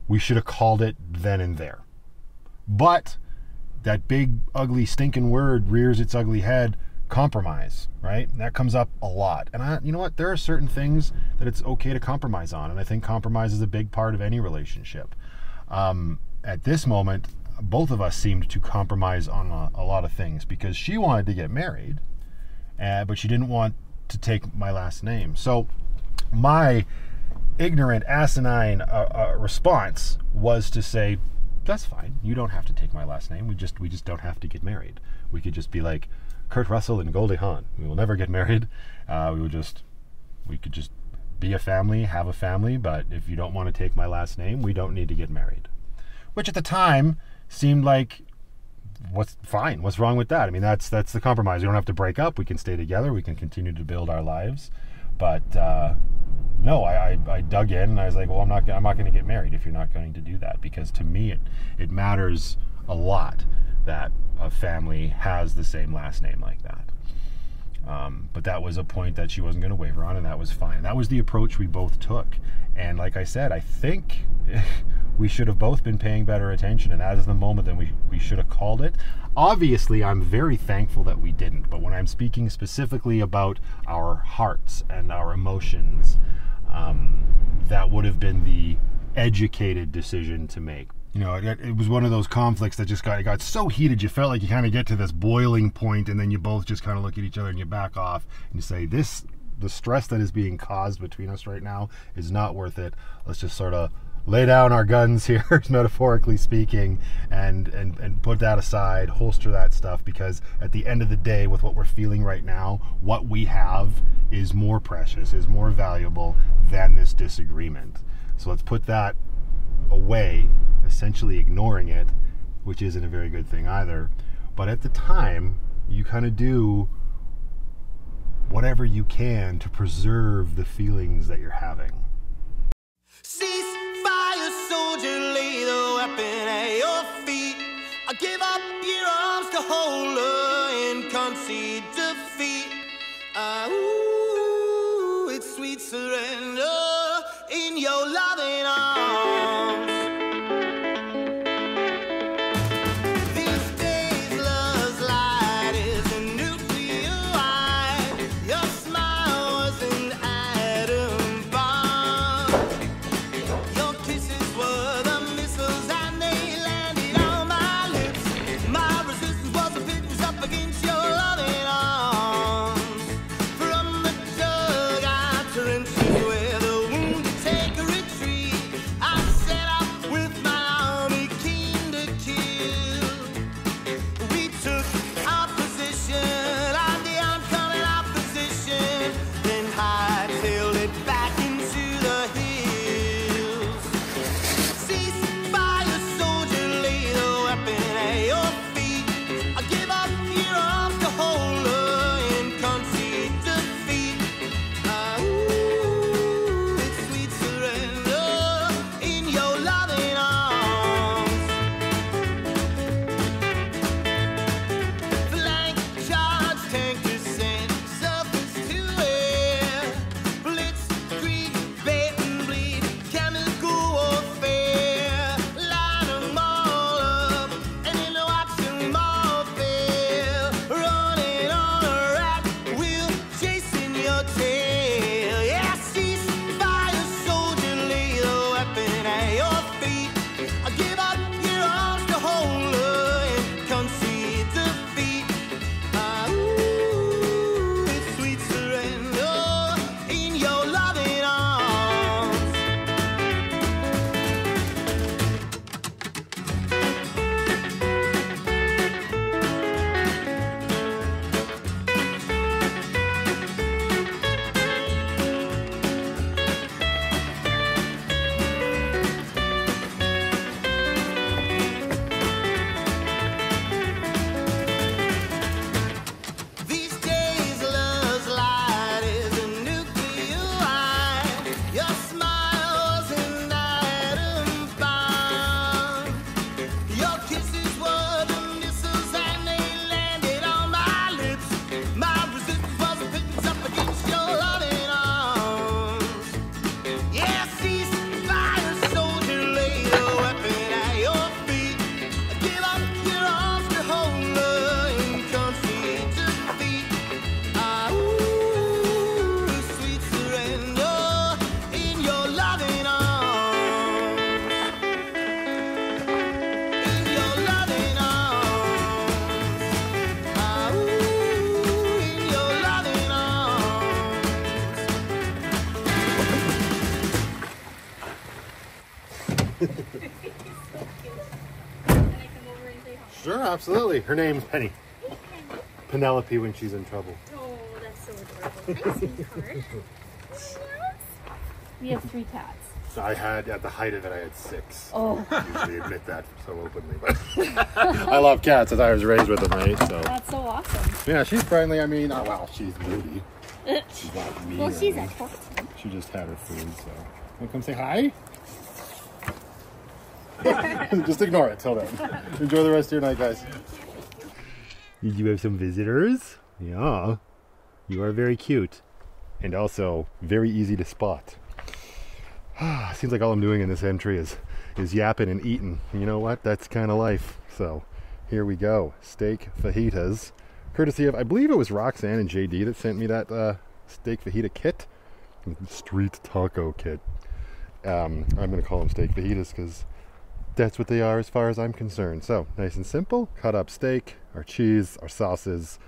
we should have called it then and there. But that big, ugly, stinking word rears its ugly head, compromise, right? And that comes up a lot. And you know what? There are certain things that it's okay to compromise on. And I think compromise is a big part of any relationship. At this moment, both of us seemed to compromise on a lot of things, because she wanted to get married, but she didn't want to take my last name. So my ignorant, asinine response was to say, that's fine. You don't have to take my last name. We just don't have to get married. We could just be like Kurt Russell and Goldie Hawn. We will never get married. We could just be a family, have a family, but if you don't want to take my last name, we don't need to get married. Which at the time seemed like, what's fine? What's wrong with that? I mean, that's the compromise. We don't have to break up. We can stay together. We can continue to build our lives. But no, I dug in and I was like, well, I'm not going to get married if you're not going to do that, because to me it matters a lot that a family has the same last name like that. But that was a point that she wasn't going to waver on, and that was fine. That was the approach we both took. And like I said, I think we should have both been paying better attention, and that is the moment that we should have called it. Obviously, I'm very thankful that we didn't, but when I'm speaking specifically about our hearts and our emotions, that would have been the educated decision to make. You know, it was one of those conflicts that just got so heated, you felt like you kind of get to this boiling point, and then you both just kind of look at each other and you back off and you say, the stress that is being caused between us right now is not worth it. Let's just sort of lay down our guns here, metaphorically speaking, and put that aside, holster that stuff, because at the end of the day, with what we're feeling right now, what we have is more precious, is more valuable than this disagreement. So let's put that away, essentially ignoring it, which isn't a very good thing either. But at the time, you kind of do whatever you can to preserve the feelings that you're having. Cease fire, soldier, lay the weapon at your feet. I give up your arms to hold her and concede defeat. Ooh, it's sweet surrender in your loving arms. These days, love's light is a nuclear eye. Your smile was an atom bomb. Your kisses were the missiles and they landed on my lips. My resistance was a pittance up against your loving arms. From the dugout trenches where the wounded take a retreat, Can I come over and say hi? Sure, absolutely. Her name's Penny. Penelope when she's in trouble. Oh, that's so adorable. Hi, sweetheart. Yes. We have 3 cats. I had, at the height of it, I had 6. Oh. I usually admit that so openly, but I love cats as I was raised with them, right? So That's so awesome. yeah, she's friendly. I mean, oh, well, she's moody. She's not mean. Well, she's or at 14. She just had her food, so. Want to come say hi? Just ignore it till then. Enjoy the rest of your night, guys. Did you have some visitors? Yeah. You are very cute. And also very easy to spot. Seems like all I'm doing in this entry is yapping and eating. And you know what? That's kind of life. So here we go. Steak fajitas. Courtesy of, I believe it was Roxanne and JD that sent me that steak fajita kit. Street taco kit. I'm going to call them steak fajitas because that's what they are as far as I'm concerned. So nice and simple. Cut up steak, our cheese, our sauces.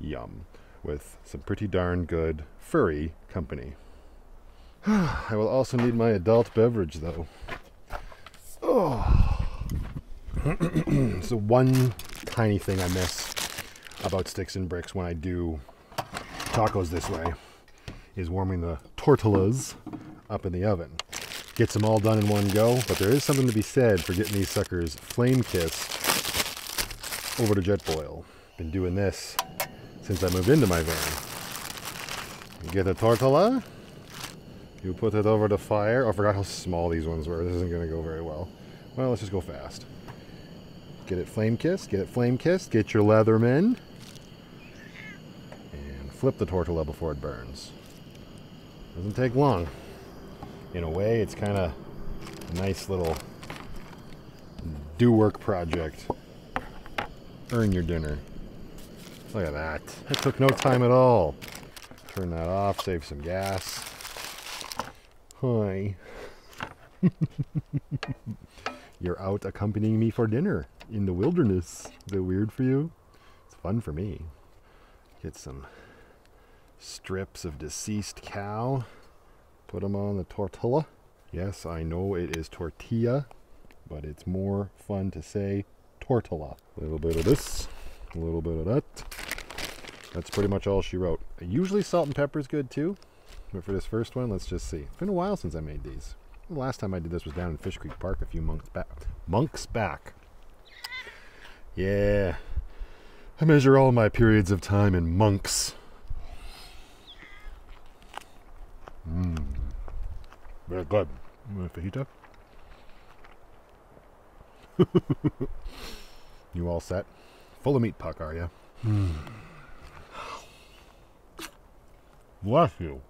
Yum. With some pretty darn good furry company. I will also need my adult beverage though. Oh. So one tiny thing I miss about sticks and bricks when I do tacos this way is warming the tortillas up in the oven. Gets them all done in one go, but there is something to be said for getting these suckers flame kissed over to jet boil. Been doing this since I moved into my van. You get a tortilla, you put it over the fire. Oh, I forgot how small these ones were. This isn't going to go very well. Well, let's just go fast. Get it flame kissed, get it flame kissed, get your Leatherman, and flip the tortilla before it burns. Doesn't take long. In a way, it's kind of a nice little do-work project. Earn your dinner. Look at that. That took no time at all. Turn that off, save some gas. Hi. You're out accompanying me for dinner in the wilderness. Is that weird for you? It's fun for me. Get some strips of deceased cow. Put them on the tortilla. Yes, I know it is tortilla, but it's more fun to say tortilla. A little bit of this, a little bit of that. That's pretty much all she wrote. Usually salt and pepper is good too, but for this first one, let's just see. It's been a while since I made these. The last time I did this was down in Fish Creek Park a few months back. Yeah, I measure all my periods of time in months. Very good. You want a fajita? You all set? Full of meat, Puck, are you? Bless you.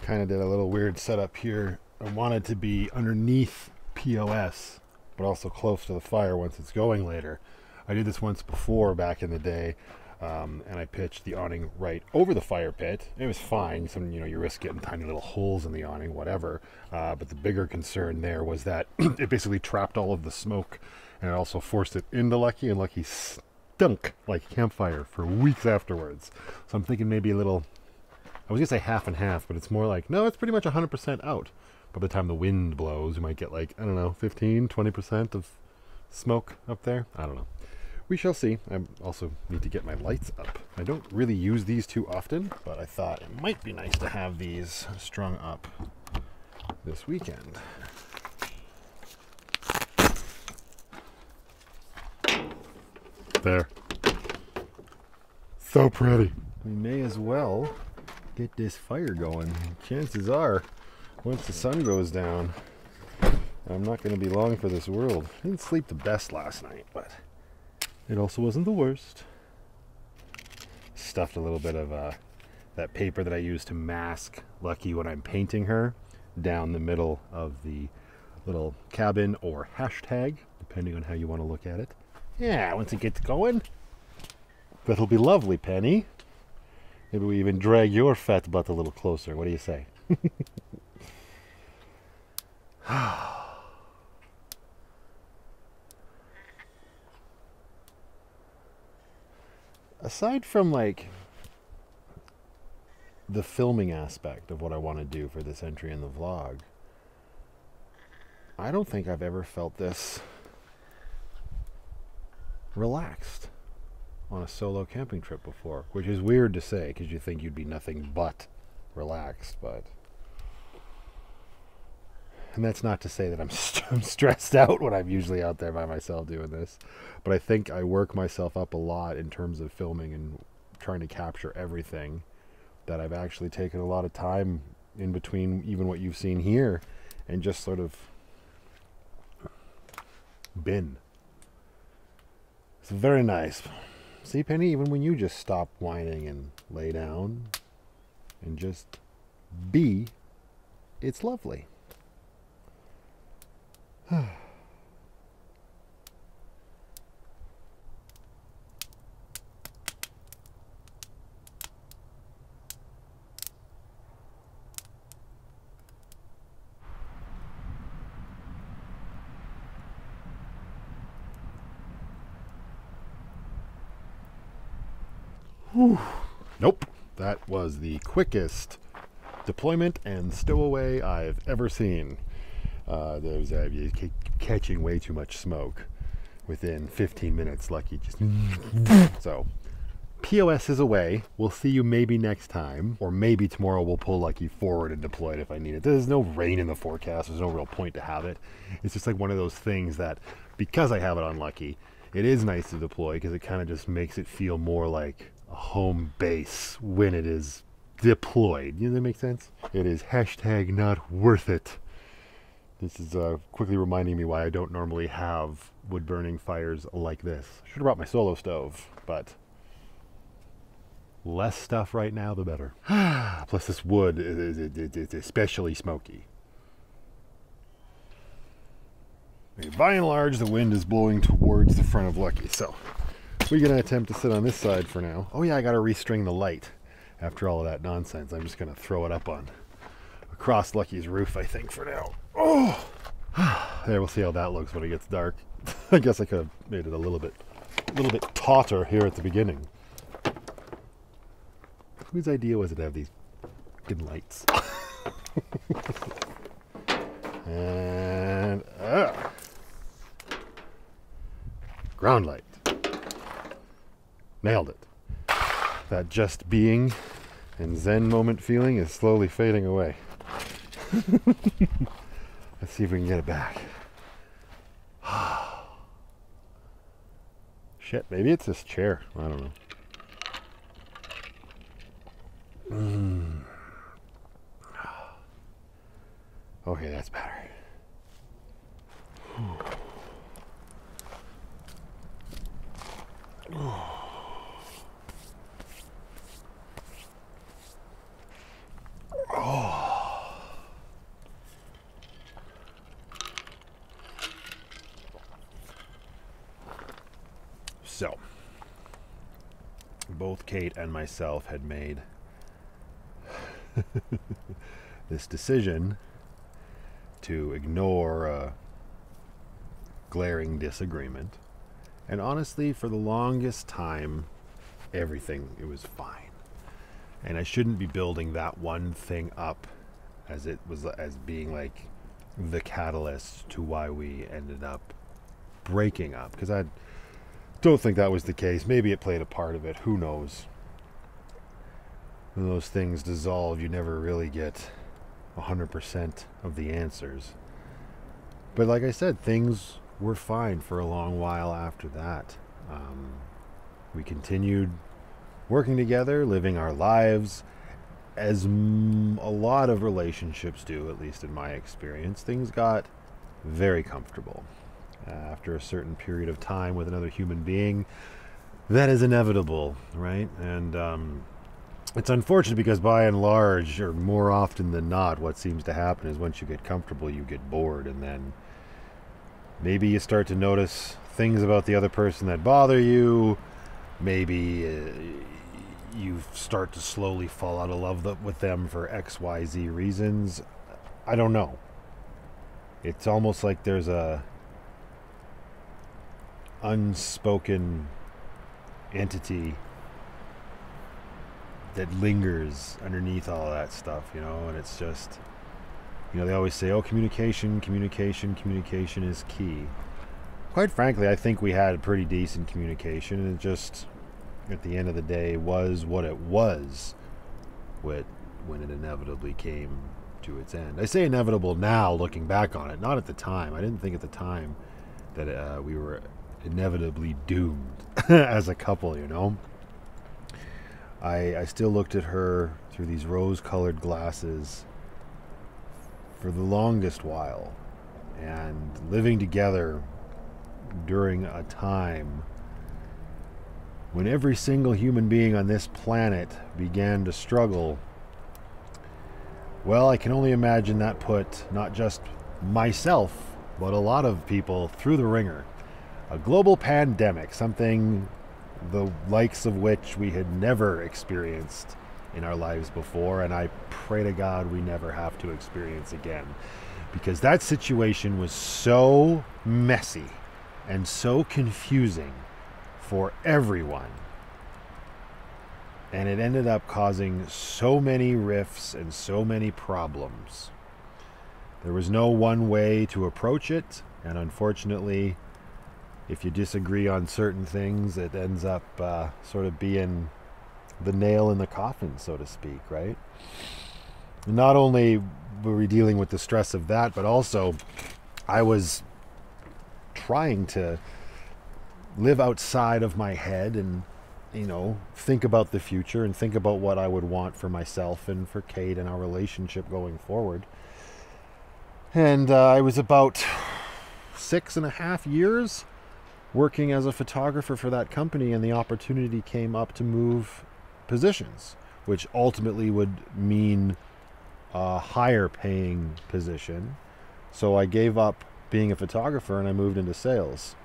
Kind of did a little weird setup here. I wanted to be underneath POS, but also close to the fire once it's going later. I did this once before back in the day, and I pitched the awning right over the fire pit. It was fine. You risk getting tiny little holes in the awning, whatever. But the bigger concern there was that it basically trapped all of the smoke, and it also forced it into Lucky, and Lucky stunk like campfire for weeks afterwards. So I'm thinking maybe a little, I was going to say half and half, but it's more like, no, it's pretty much 100% out. By the time the wind blows, you might get like, I don't know, 15, 20% of smoke up there. I don't know. We shall see. I also need to get my lights up. I don't really use these too often, but I thought it might be nice to have these strung up this weekend. There. So pretty. We may as well get this fire going. Chances are, once the sun goes down, I'm not going to be long for this world. I didn't sleep the best last night, but it also wasn't the worst. Stuffed a little bit of that paper that I use to mask Lucky when I'm painting her down the middle of the little cabin or hashtag, depending on how you want to look at it. Yeah, once it gets going, that'll be lovely, Penny. Maybe we even drag your fat butt a little closer. What do you say? Aside from like the filming aspect of what I want to do for this entry in the vlog, I don't think I've ever felt this relaxed on a solo camping trip before, which is weird to say because you think you'd be nothing but relaxed, but... And that's not to say that I'm stressed out when I'm usually out there by myself doing this, but I think I work myself up a lot in terms of filming and trying to capture everything, that I've actually taken a lot of time in between even what you've seen here and just sort of been. It's very nice. See, Penny, even when you just stop whining and lay down and just be, it's lovely. Whew. Nope, that was the quickest deployment and stowaway I've ever seen. There's catching way too much smoke within 15 minutes. Lucky just so. POS is away. We'll see you maybe next time, or maybe tomorrow we'll pull Lucky forward and deploy it if I need it. There's no rain in the forecast. There's no real point to have it. It's just like one of those things that, because I have it on Lucky, it is nice to deploy because it kind of just makes it feel more like a home base when it is deployed. Does that make sense? It is hashtag not worth it. This is quickly reminding me why I don't normally have wood burning fires like this. I should have brought my solo stove, but less stuff right now, the better. Plus this wood is especially smoky. By and large, the wind is blowing towards the front of Lucky, so we're going to attempt to sit on this side for now. Oh yeah, I got to restring the light after all of that nonsense. I'm just going to throw it up on across Lucky's roof, I think, for now. Oh, there, we'll see how that looks when it gets dark. I guess I could have made it a little bit tauter here at the beginning. Whose idea was it to have these good lights? And ground light. Nailed it. That just being and Zen moment feeling is slowly fading away. Let's see if we can get it back. Shit, maybe it's this chair. I don't know. Okay, that's better. So, both Kate and myself had made this decision to ignore a glaring disagreement, and honestly, for the longest time, it was fine, and I shouldn't be building that one thing up as being like the catalyst to why we ended up breaking up, because I don't think that was the case. Maybe it played a part of it, who knows. When those things dissolve, you never really get 100% of the answers. But like I said, things were fine for a long while after that. We continued working together, living our lives, as a lot of relationships do, at least in my experience. Things got very comfortable. After a certain period of time with another human being, that is inevitable, right? And it's unfortunate because by and large, or more often than not, what seems to happen is once you get comfortable, you get bored, and then maybe you start to notice things about the other person that bother you. Maybe you start to slowly fall out of love with them for XYZ reasons. I don't know. It's almost like there's a unspoken entity that lingers underneath all of that stuff, you know, and it's just, You know, they always say, oh, communication is key. Quite frankly, I think we had pretty decent communication, and it just, at the end of the day, was what it was when it inevitably came to its end. I say inevitable now, looking back on it, not at the time. I didn't think at the time that we were inevitably doomed as a couple, you know. I still looked at her through these rose-colored glasses for the longest while, and living together during a time when every single human being on this planet began to struggle. Well, I can only imagine that put not just myself, but a lot of people through the ringer. A global pandemic, something the likes of which we had never experienced in our lives before, and I pray to God we never have to experience again, because that situation was so messy and so confusing for everyone, and it ended up causing so many rifts and so many problems. There was no one way to approach it, and unfortunately, if you disagree on certain things, it ends up sort of being the nail in the coffin, so to speak, right? Not only were we dealing with the stress of that, but also I was trying to live outside of my head and, you know, think about the future and think about what I would want for myself and for Kate and our relationship going forward. And I was about 6.5 years working as a photographer for that company, and the opportunity came up to move positions, which ultimately would mean a higher paying position. So I gave up being a photographer and I moved into sales,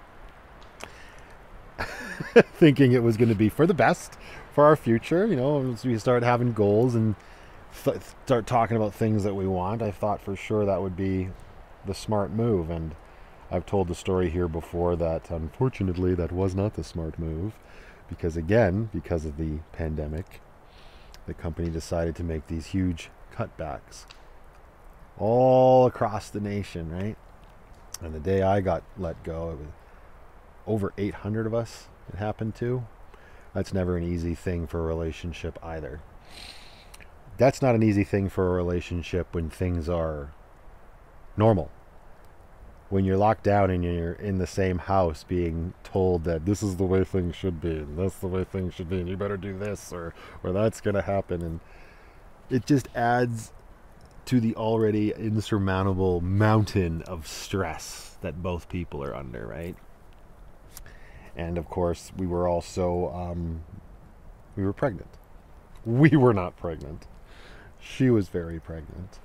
thinking it was going to be for the best for our future. You know, as we start having goals and start talking about things that we want, I thought for sure that would be the smart move. And I've told the story here before that unfortunately that was not the smart move, because again, because of the pandemic, the company decided to make these huge cutbacks all across the nation, right? And the day I got let go, it was over 800 of us it happened to. That's never an easy thing for a relationship either. That's not an easy thing for a relationship when things are normal. When you're locked down and you're in the same house being told that this is the way things should be, and that's the way things should be, and you better do this, or that's going to happen. And it just adds to the already insurmountable mountain of stress that both people are under, right? And of course, we were also, we were pregnant. We were not pregnant. She was very pregnant.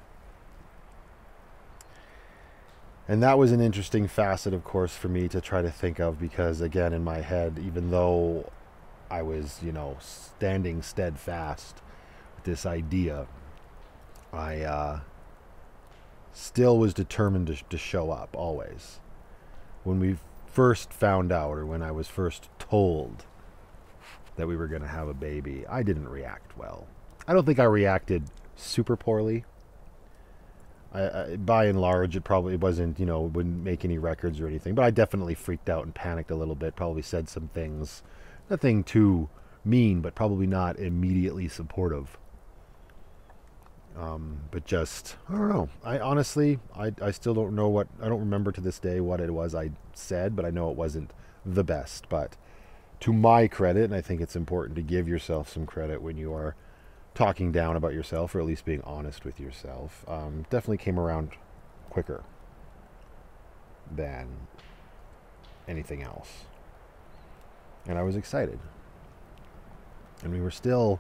And that was an interesting facet, of course, for me to try to think of, because again, in my head, even though I was, you know, standing steadfast with this idea, I still was determined to show up always. When we first found out, or when I was first told that we were going to have a baby, I didn't react well. I don't think I reacted super poorly. I, by and large, it probably wasn't, you know, wouldn't make any records or anything, but I definitely freaked out and panicked a little bit, probably said some things, nothing too mean, but probably not immediately supportive. But just, I don't know. I honestly, I still don't know what, I don't remember to this day what it was I said, but I know it wasn't the best. But to my credit, and I think it's important to give yourself some credit when you are talking down about yourself, or at least being honest with yourself, definitely came around quicker than anything else. And I was excited. And we were still,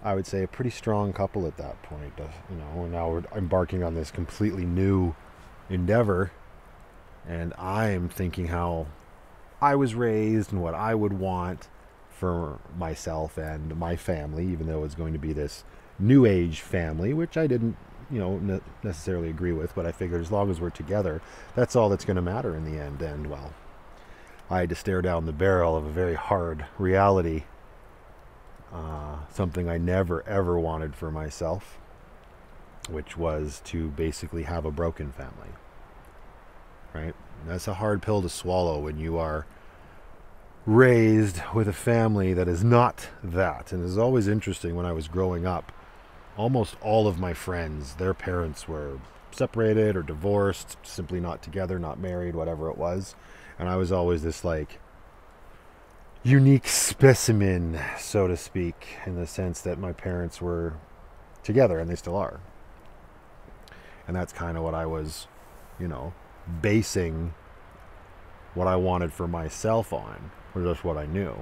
I would say, a pretty strong couple at that point. You know, and now we're embarking on this completely new endeavor, and I'm thinking how I was raised and what I would want for myself and my family, even though it's going to be this new age family, which I didn't, you know, necessarily agree with, but I figured as long as we're together, that's all that's going to matter in the end. And well, I had to stare down the barrel of a very hard reality, something I never ever wanted for myself. which was to basically have a broken family. Right? That's a hard pill to swallow when you are raised with a family that is not that. And it's always interesting, when I was growing up, almost all of my friends, their parents were separated or divorced, simply not together, not married, whatever it was. And I was always this like unique specimen, so to speak, in the sense that my parents were together, and they still are. And that's kind of what I was, you know, basing what I wanted for myself on, or just what I knew.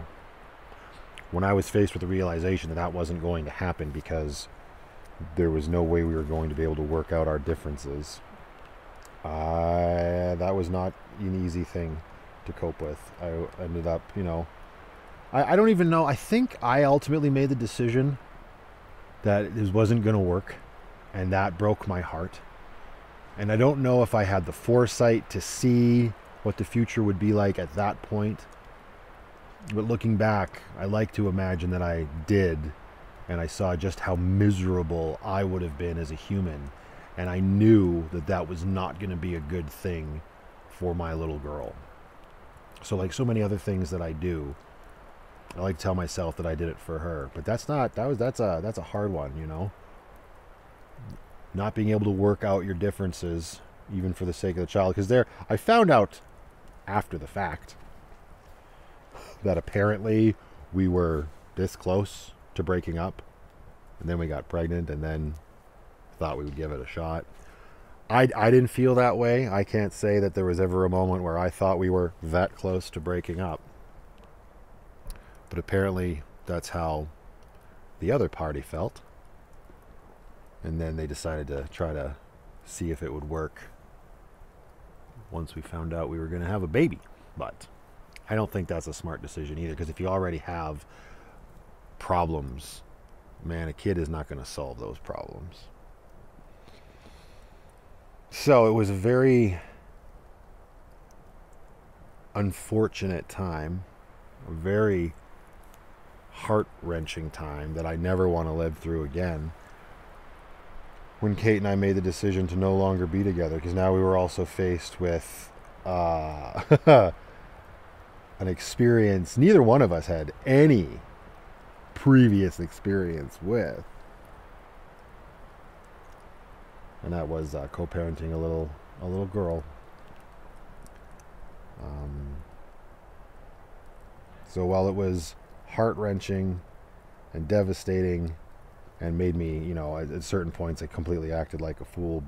When I was faced with the realization that that wasn't going to happen because there was no way we were going to be able to work out our differences, that was not an easy thing to cope with. I ended up, you know, I don't even know. I think I ultimately made the decision that this wasn't going to work, and that broke my heart. And I don't know if I had the foresight to see what the future would be like at that point. But looking back, I like to imagine that I did, and I saw just how miserable I would have been as a human. And I knew that that was not going to be a good thing for my little girl. So like so many other things that I do, I like to tell myself that I did it for her. But that's a hard one, you know? Not being able to work out your differences, even for the sake of the child. Because I found out after the fact that apparently we were this close to breaking up. And then we got pregnant, and then thought we would give it a shot. I didn't feel that way. I can't say that there was ever a moment where I thought we were that close to breaking up. But apparently that's how the other party felt. And then they decided to try to see if it would work once we found out we were going to have a baby. But I don't think that's a smart decision either, because if you already have problems, man, a kid is not going to solve those problems. So it was a very unfortunate time, a very heart-wrenching time that I never want to live through again, when Kate and I made the decision to no longer be together, because now we were also faced with an experience neither one of us had any previous experience with. And that was co-parenting a little girl. So while it was heart-wrenching and devastating, and made me, you know, at certain points I completely acted like a fool.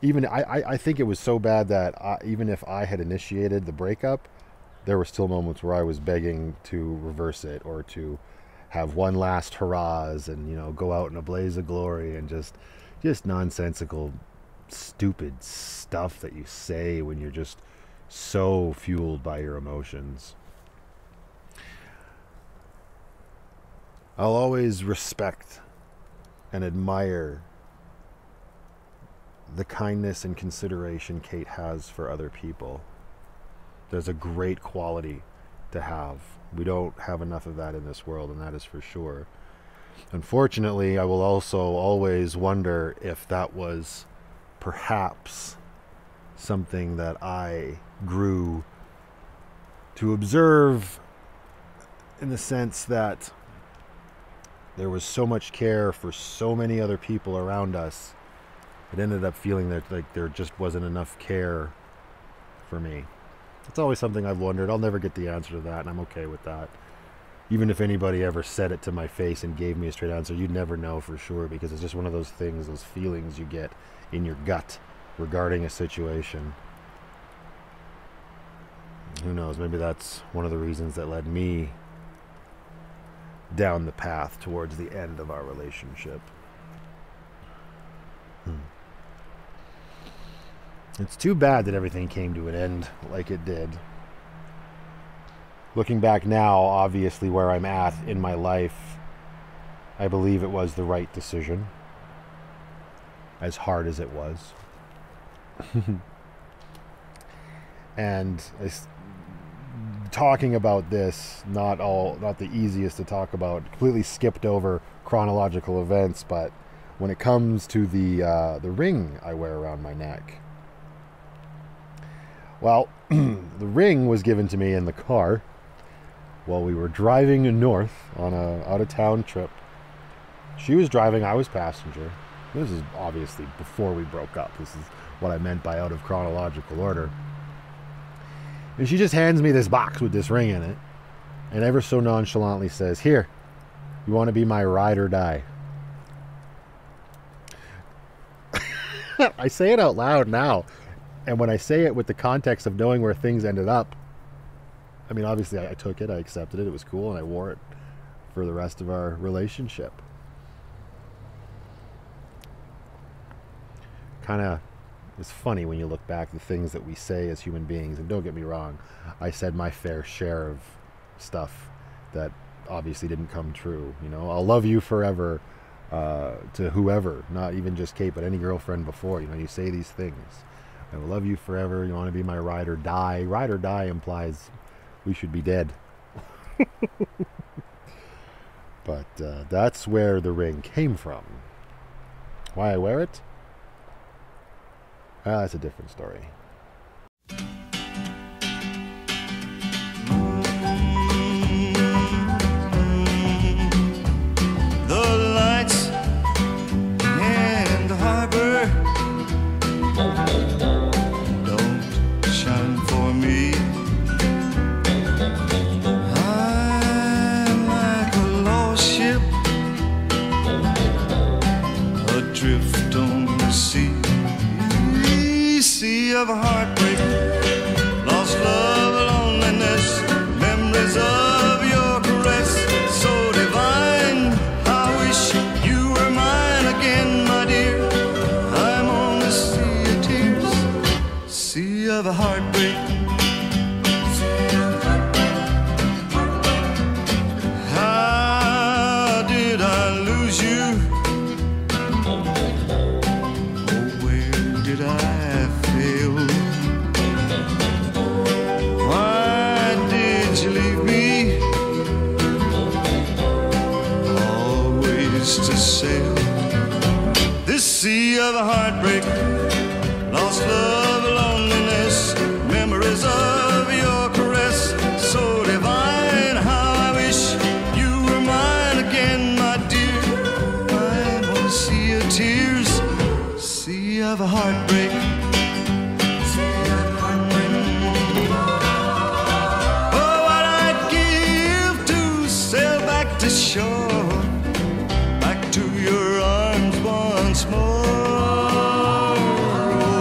Even I think it was so bad that even if I had initiated the breakup, there were still moments where I was begging to reverse it, or to have one last hurrahs and, you know, go out in a blaze of glory, and just nonsensical, stupid stuff that you say when you're just so fueled by your emotions. I'll always respect and admire the kindness and consideration Kate has for other people. There's a great quality to have. We don't have enough of that in this world, and that is for sure. Unfortunately, I will also always wonder if that was perhaps something that I grew to observe, in the sense that there was so much care for so many other people around us. It ended up feeling that like there just wasn't enough care for me. It's always something I've wondered. I'll never get the answer to that, and I'm okay with that. Even if anybody ever said it to my face and gave me a straight answer, you'd never know for sure, because it's just one of those things, those feelings you get in your gut regarding a situation. Who knows? Maybe that's one of the reasons that led me down the path towards the end of our relationship. It's too bad that everything came to an end like it did. Looking back now, obviously where I'm at in my life, I believe it was the right decision, as hard as it was. And talking about this, not the easiest to talk about. Completely skipped over chronological events, but when it comes to the ring I wear around my neck. Well, the ring was given to me in the car while we were driving north on a out-of-town trip. She was driving, I was passenger. This is obviously before we broke up. This is what I meant by out of chronological order. And she just hands me this box with this ring in it, and ever so nonchalantly says, "Here, you want to be my ride or die?" I say it out loud now, and when I say it with the context of knowing where things ended up, I mean, obviously I took it, I accepted it, it was cool, and I wore it for the rest of our relationship. Kind of, it's funny when you look back at the things that we say as human beings, and don't get me wrong, I said my fair share of stuff that obviously didn't come true. You know, I'll love you forever to whoever, not even just Kate, but any girlfriend before. You know, you say these things. I will love you forever. You want to be my ride or die. Ride or die implies we should be dead. But that's where the ring came from. Why I wear it? That's a different story. The lights in the harbor don't shine for me. I'm like a lost ship adrift on the sea. Sea of heartbreak, lost love, loneliness, memories of your caress, so divine. I wish you were mine again, my dear. I'm on the sea of tears, sea of heartbreak. How did I lose you? Oh, where did I? Why did you leave me? Always to sail this sea of heartbreak, lost love, loneliness, memories of your caress, so divine. How I wish you were mine again, my dear. I'm on a sea of tears, sea of heartbreak. Shore, back to your arms once more.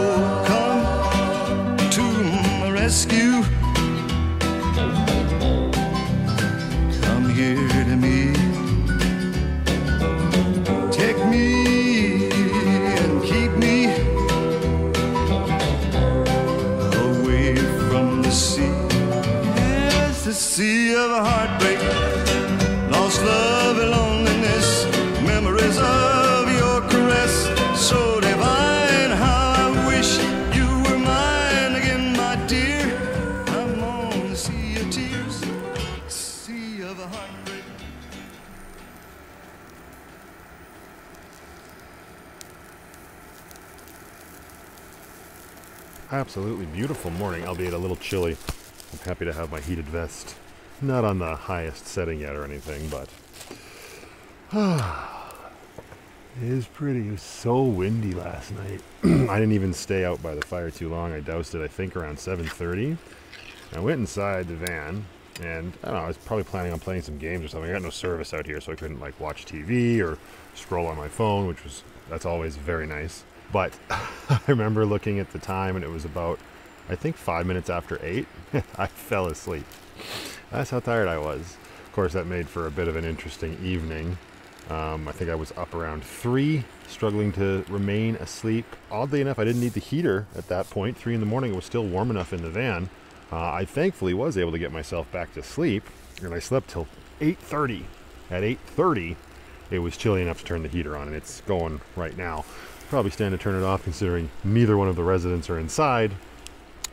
Oh, come to my rescue. Come here to me. Take me and keep me away from the sea. Yes, the sea of heartbreak. Lost love and loneliness, memories of your caress, so divine. How I wish you were mine again, my dear. I'm on the sea of tears, sea of heartbreak. Absolutely beautiful morning, albeit a little chilly. I'm happy to have my heated vest. Not on the highest setting yet or anything, but it is pretty. It was so windy last night. I didn't even stay out by the fire too long. I doused it, I think, around 7:30. I went inside the van, and I don't know, I was probably planning on playing some games or something. I got no service out here, so I couldn't like watch TV or scroll on my phone, that's always very nice. But I remember looking at the time, and it was about, I think, 5 minutes after 8. I fell asleep. That's how tired I was. Of course, that made for a bit of an interesting evening. I think I was up around 3, struggling to remain asleep. Oddly enough, I didn't need the heater at that point. 3 in the morning, it was still warm enough in the van. I thankfully was able to get myself back to sleep, and I slept till 8:30. At 8:30, it was chilly enough to turn the heater on, and it's going right now. Probably stand to turn it off, considering neither one of the residents are inside,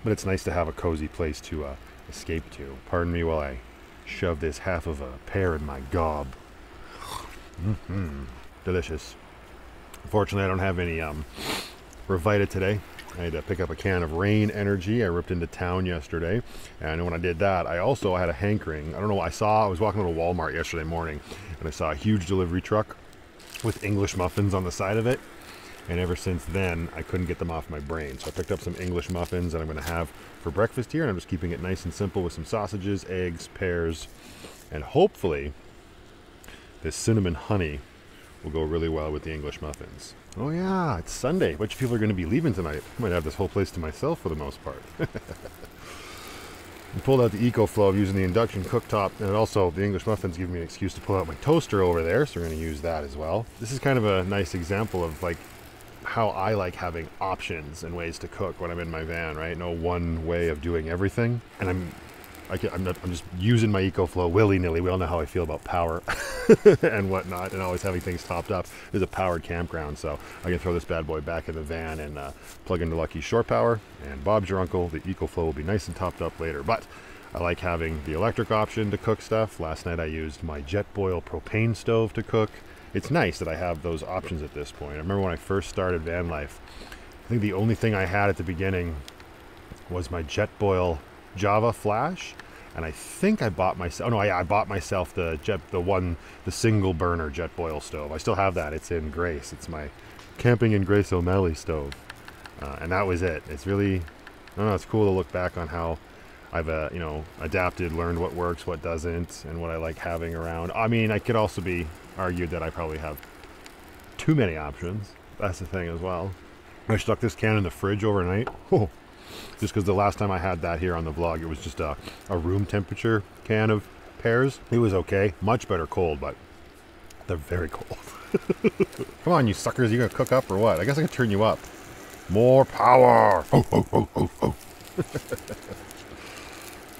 but it's nice to have a cozy place to escape to. Pardon me while I shove this half of a pear in my gob. Delicious. Unfortunately, I don't have any Revita today. I had to pick up a can of Rain Energy. I ripped into town yesterday, and when I did that, I also had a hankering. I don't know, I was walking to Walmart yesterday morning, and I saw a huge delivery truck with English muffins on the side of it, and ever since then, I couldn't get them off my brain. So I picked up some English muffins that I'm going to have for breakfast here, and I'm just keeping it nice and simple with some sausages, eggs, pears, and hopefully this cinnamon honey will go really well with the English muffins. Oh yeah, it's Sunday. A bunch of people are going to be leaving tonight. I might have this whole place to myself for the most part. I pulled out the EcoFlow of using the induction cooktop, and also the English muffins give me an excuse to pull out my toaster over there, so we're going to use that as well. This is kind of a nice example of like how I like having options and ways to cook when I'm in my van, right? No one way of doing everything. And I'm just using my EcoFlow willy-nilly. We all know how I feel about power and whatnot, and always having things topped up. There's a powered campground, so I can throw this bad boy back in the van and plug into Lucky's shore power, and Bob's your uncle. The EcoFlow will be nice and topped up later. But I like having the electric option to cook stuff. Last night I used my Jetboil propane stove to cook. It's nice that I have those options at this point. I remember when I first started van life, I think the only thing I had at the beginning was my Jetboil Java Flash, and I think I bought myself, oh no, I bought myself the single burner Jetboil stove. I still have that. It's in Grace. It's my Camping in Grace O'Malley stove, and that was it. It's really, I don't know, it's cool to look back on how I've adapted, learned what works, what doesn't, and what I like having around. I mean, I could also be argued that I probably have too many options. That's the thing as well. I stuck this can in the fridge overnight. Oh, just because the last time I had that here on the vlog, it was just a room temperature can of pears. It was okay. Much better cold, but they're very cold. Come on, you suckers. You gonna cook up or what? I guess I can turn you up. More power. Oh, oh, oh, oh, oh.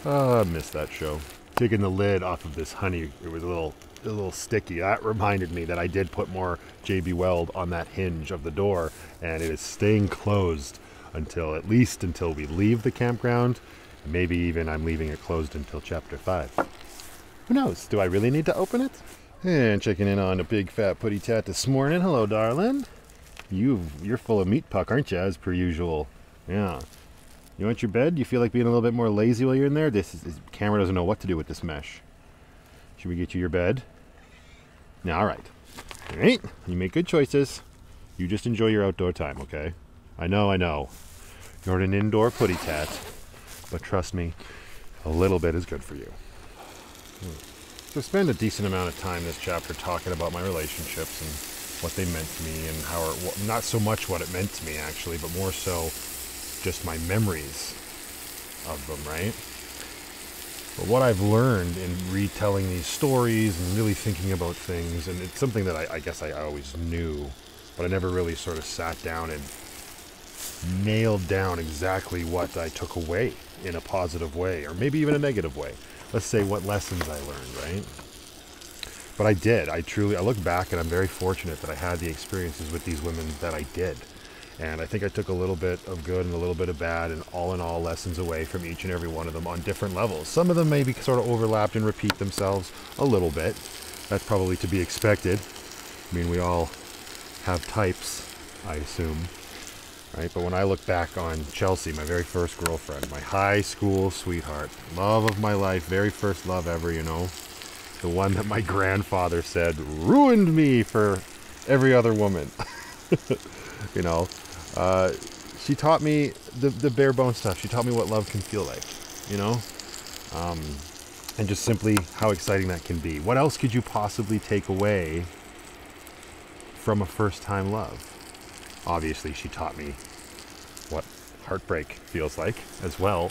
Oh, I missed that show. Taking the lid off of this honey, it was a little sticky. That reminded me that I did put more JB Weld on that hinge of the door, and it is staying closed at least until we leave the campground. Maybe even I'm leaving it closed until chapter 5. Who knows? Do I really need to open it? And checking in on a big fat putty tat this morning. Hello, darling. You're full of meat puck, aren't you, as per usual? Yeah. You want your bed? You feel like being a little bit more lazy while you're in there? This camera doesn't know what to do with this mesh. Should we get you your bed? No, all right. All right. You make good choices. You just enjoy your outdoor time, okay? I know. You're an indoor putty tat, but trust me, a little bit is good for you. So spend a decent amount of time this chapter talking about my relationships and what they meant to me, and how not so much what it meant to me actually, but more so just my memories of them, right? But what I've learned in retelling these stories and really thinking about things, and it's something that I guess I always knew, but I never really sort of sat down and nailed down exactly what I took away in a positive way, or maybe even a negative way. Let's say what lessons I learned, right? But I did. I look back and I'm very fortunate that I had the experiences with these women that I did. And I think I took a little bit of good and a little bit of bad, and all in all lessons away from each and every one of them on different levels. Some of them maybe sort of overlapped and repeat themselves a little bit. That's probably to be expected. I mean, we all have types, I assume, right? But when I look back on Chelsea, my very first girlfriend, my high school sweetheart, love of my life, very first love ever, you know, the one that my grandfather said ruined me for every other woman, you know. She taught me the bare bone stuff. She taught me what love can feel like, you know, and just simply how exciting that can be. What else could you possibly take away from a first time love? Obviously, she taught me what heartbreak feels like as well.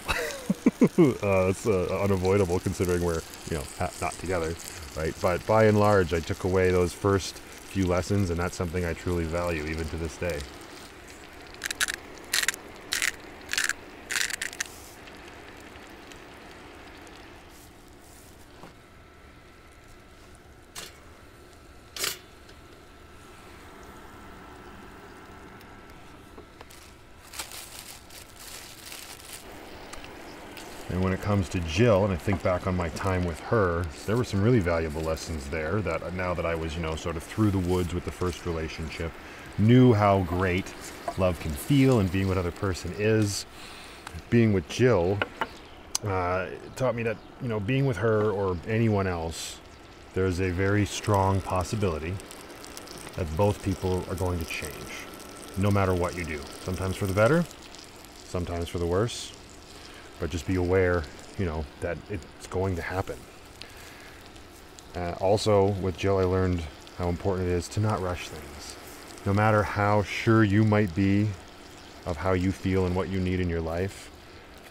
It's unavoidable considering we're, you know, not together, right? But by and large, I took away those first few lessons, and that's something I truly value even to this day. And when it comes to Jill, and I think back on my time with her, there were some really valuable lessons there that now that I was, you know, sort of through the woods with the first relationship, knew how great love can feel and being with other person is. Being with Jill taught me that, you know, being with her or anyone else, there's a very strong possibility that both people are going to change, no matter what you do. Sometimes for the better, sometimes for the worse, but just be aware, you know, that it's going to happen. Also, with Jill, I learned how important it is to not rush things. No matter how sure you might be of how you feel and what you need in your life,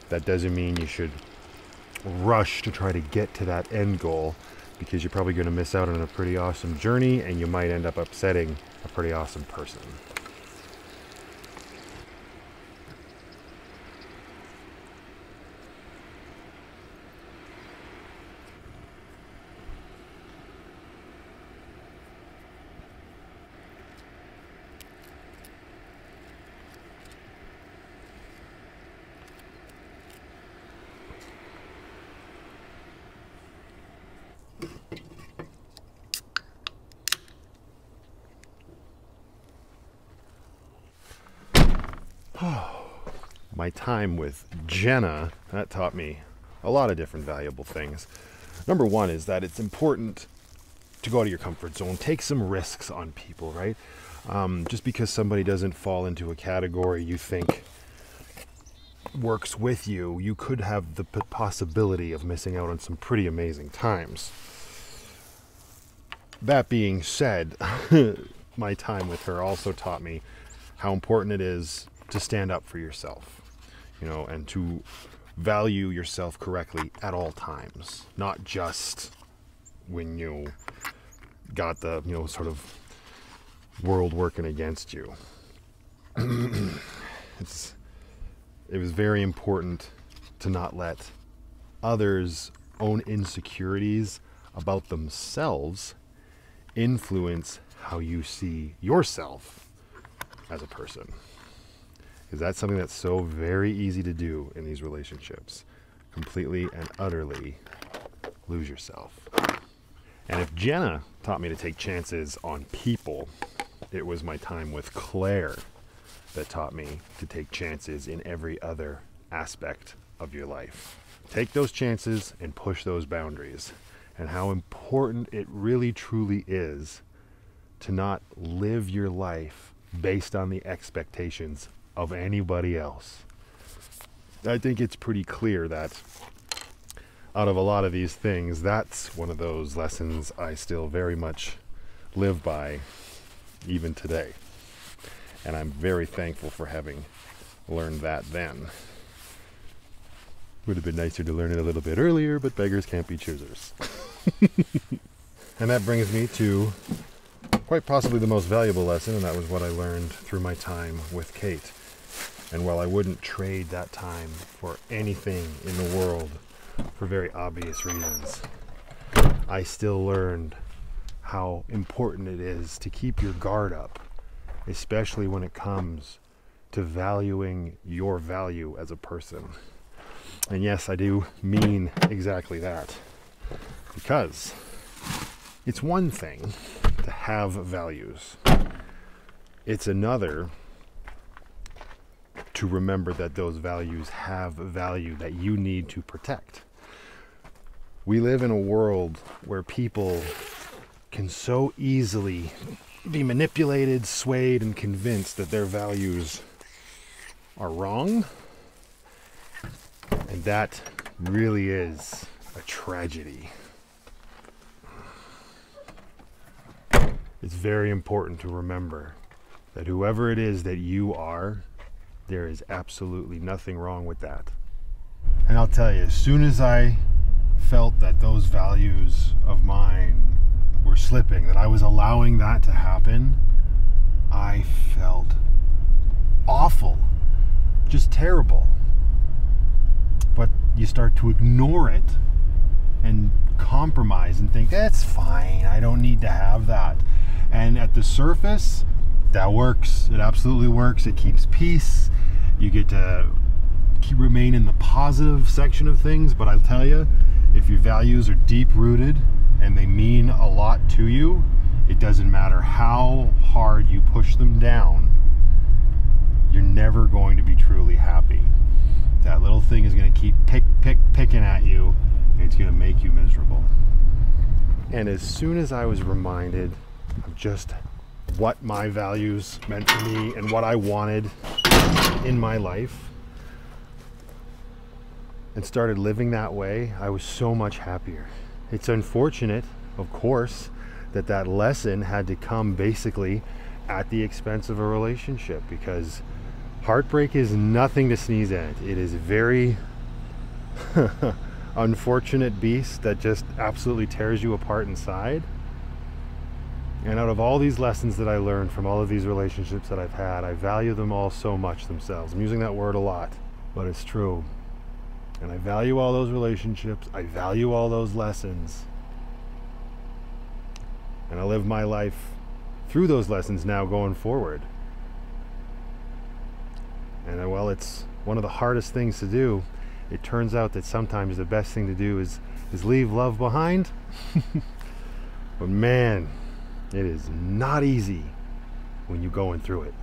that doesn't mean you should rush to try to get to that end goal, because you're probably going to miss out on a pretty awesome journey and you might end up upsetting a pretty awesome person. My time with Jenna, that taught me a lot of different valuable things. Number one is that it's important to go out of your comfort zone, take some risks on people, right? Just because somebody doesn't fall into a category you think works with you, you could have the possibility of missing out on some pretty amazing times. That being said, my time with her also taught me how important it is to stand up for yourself, you know, and to value yourself correctly at all times, not just when you got the, you know, sort of world working against you. It was very important to not let others' own insecurities about themselves influence how you see yourself as a person. Because that's something that's so very easy to do in these relationships. Completely and utterly lose yourself. And if Jenna taught me to take chances on people, it was my time with Claire that taught me to take chances in every other aspect of your life. Take those chances and push those boundaries. And how important it really truly is to not live your life based on the expectations of anybody else. I think it's pretty clear that out of a lot of these things, that's one of those lessons I still very much live by even today. And I'm very thankful for having learned that then. Would have been nicer to learn it a little bit earlier, but beggars can't be choosers. And that brings me to quite possibly the most valuable lesson, and that was what I learned through my time with Kate. And while I wouldn't trade that time for anything in the world for very obvious reasons, I still learned how important it is to keep your guard up, especially when it comes to valuing your value as a person. And yes, I do mean exactly that. Because it's one thing to have values. It's another to remember that those values have value that you need to protect. We live in a world where people can so easily be manipulated, swayed, and convinced that their values are wrong. And that really is a tragedy. It's very important to remember that whoever it is that you are, there is absolutely nothing wrong with that. And I'll tell you, as soon as I felt that those values of mine were slipping, that I was allowing that to happen, I felt awful, just terrible. But you start to ignore it and compromise and think, that's fine, I don't need to have that. And at the surface, that works. It absolutely works. It keeps peace. You get to remain in the positive section of things. But I'll tell you, if your values are deep rooted and they mean a lot to you, It doesn't matter how hard you push them down, you're never going to be truly happy. That little thing is going to keep picking at you, and it's going to make you miserable. And as soon as I was reminded of just what my values meant to me and what I wanted in my life, and started living that way, I was so much happier. It's unfortunate, of course, that lesson had to come basically at the expense of a relationship, because heartbreak is nothing to sneeze at. It is a very unfortunate beast that just absolutely tears you apart inside. And out of all these lessons that I learned from all of these relationships that I've had, I value them all so much themselves. I'm using that word a lot, but it's true. And I value all those relationships. I value all those lessons. And I live my life through those lessons now going forward. And well, it's one of the hardest things to do. It turns out that sometimes the best thing to do is leave love behind. But man, it is not easy when you're going through it.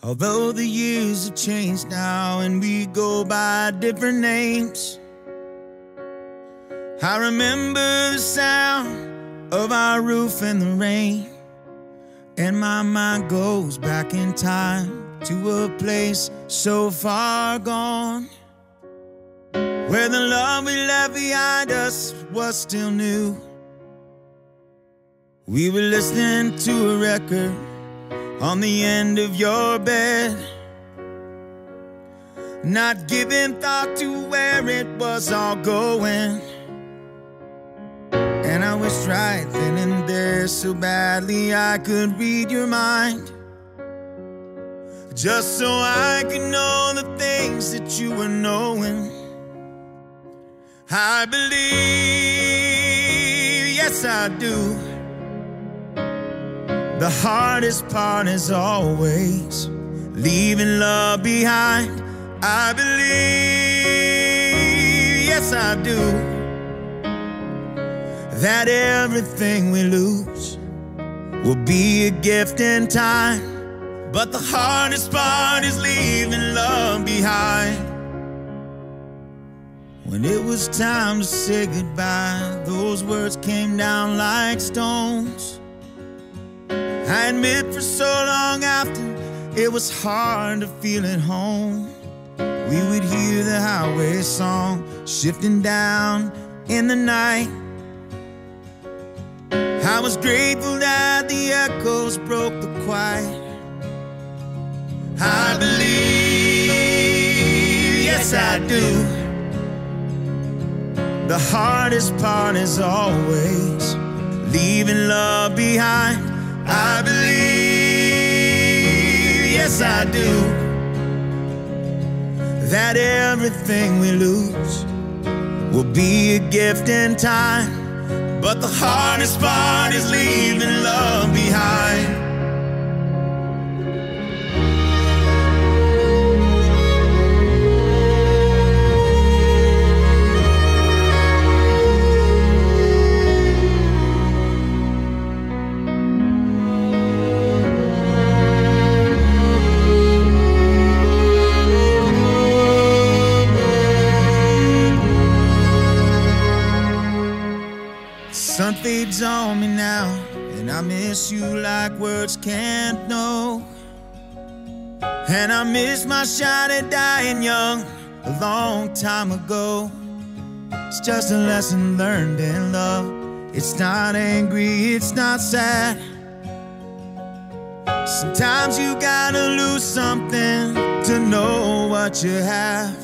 Although the years have changed now and we go by different names, I remember the sound of our roof in the rain, and my mind goes back in time to a place so far gone, where the love we left behind us was still new. We were listening to a record on the end of your bed, not giving thought to where it was all going. And I wished right then and there so badly I could read your mind, just so I could know the things that you were knowing. I believe, yes I do, the hardest part is always leaving love behind. I believe, yes I do, that everything we lose will be a gift in time. But the hardest part is leaving love behind. When it was time to say goodbye, those words came down like stones. I admit for so long after, it was hard to feel at home. We would hear the highway song shifting down in the night. I was grateful that the echoes broke the quiet. I believe, yes I do, the hardest part is always leaving love behind. I believe, yes I do, that everything we lose will be a gift in time. But the hardest part is leaving love behind. Sun fades on me now, and I miss you like words can't know. And I miss my shot at dying young a long time ago. It's just a lesson learned in love. It's not angry, it's not sad. Sometimes you gotta lose something to know what you have.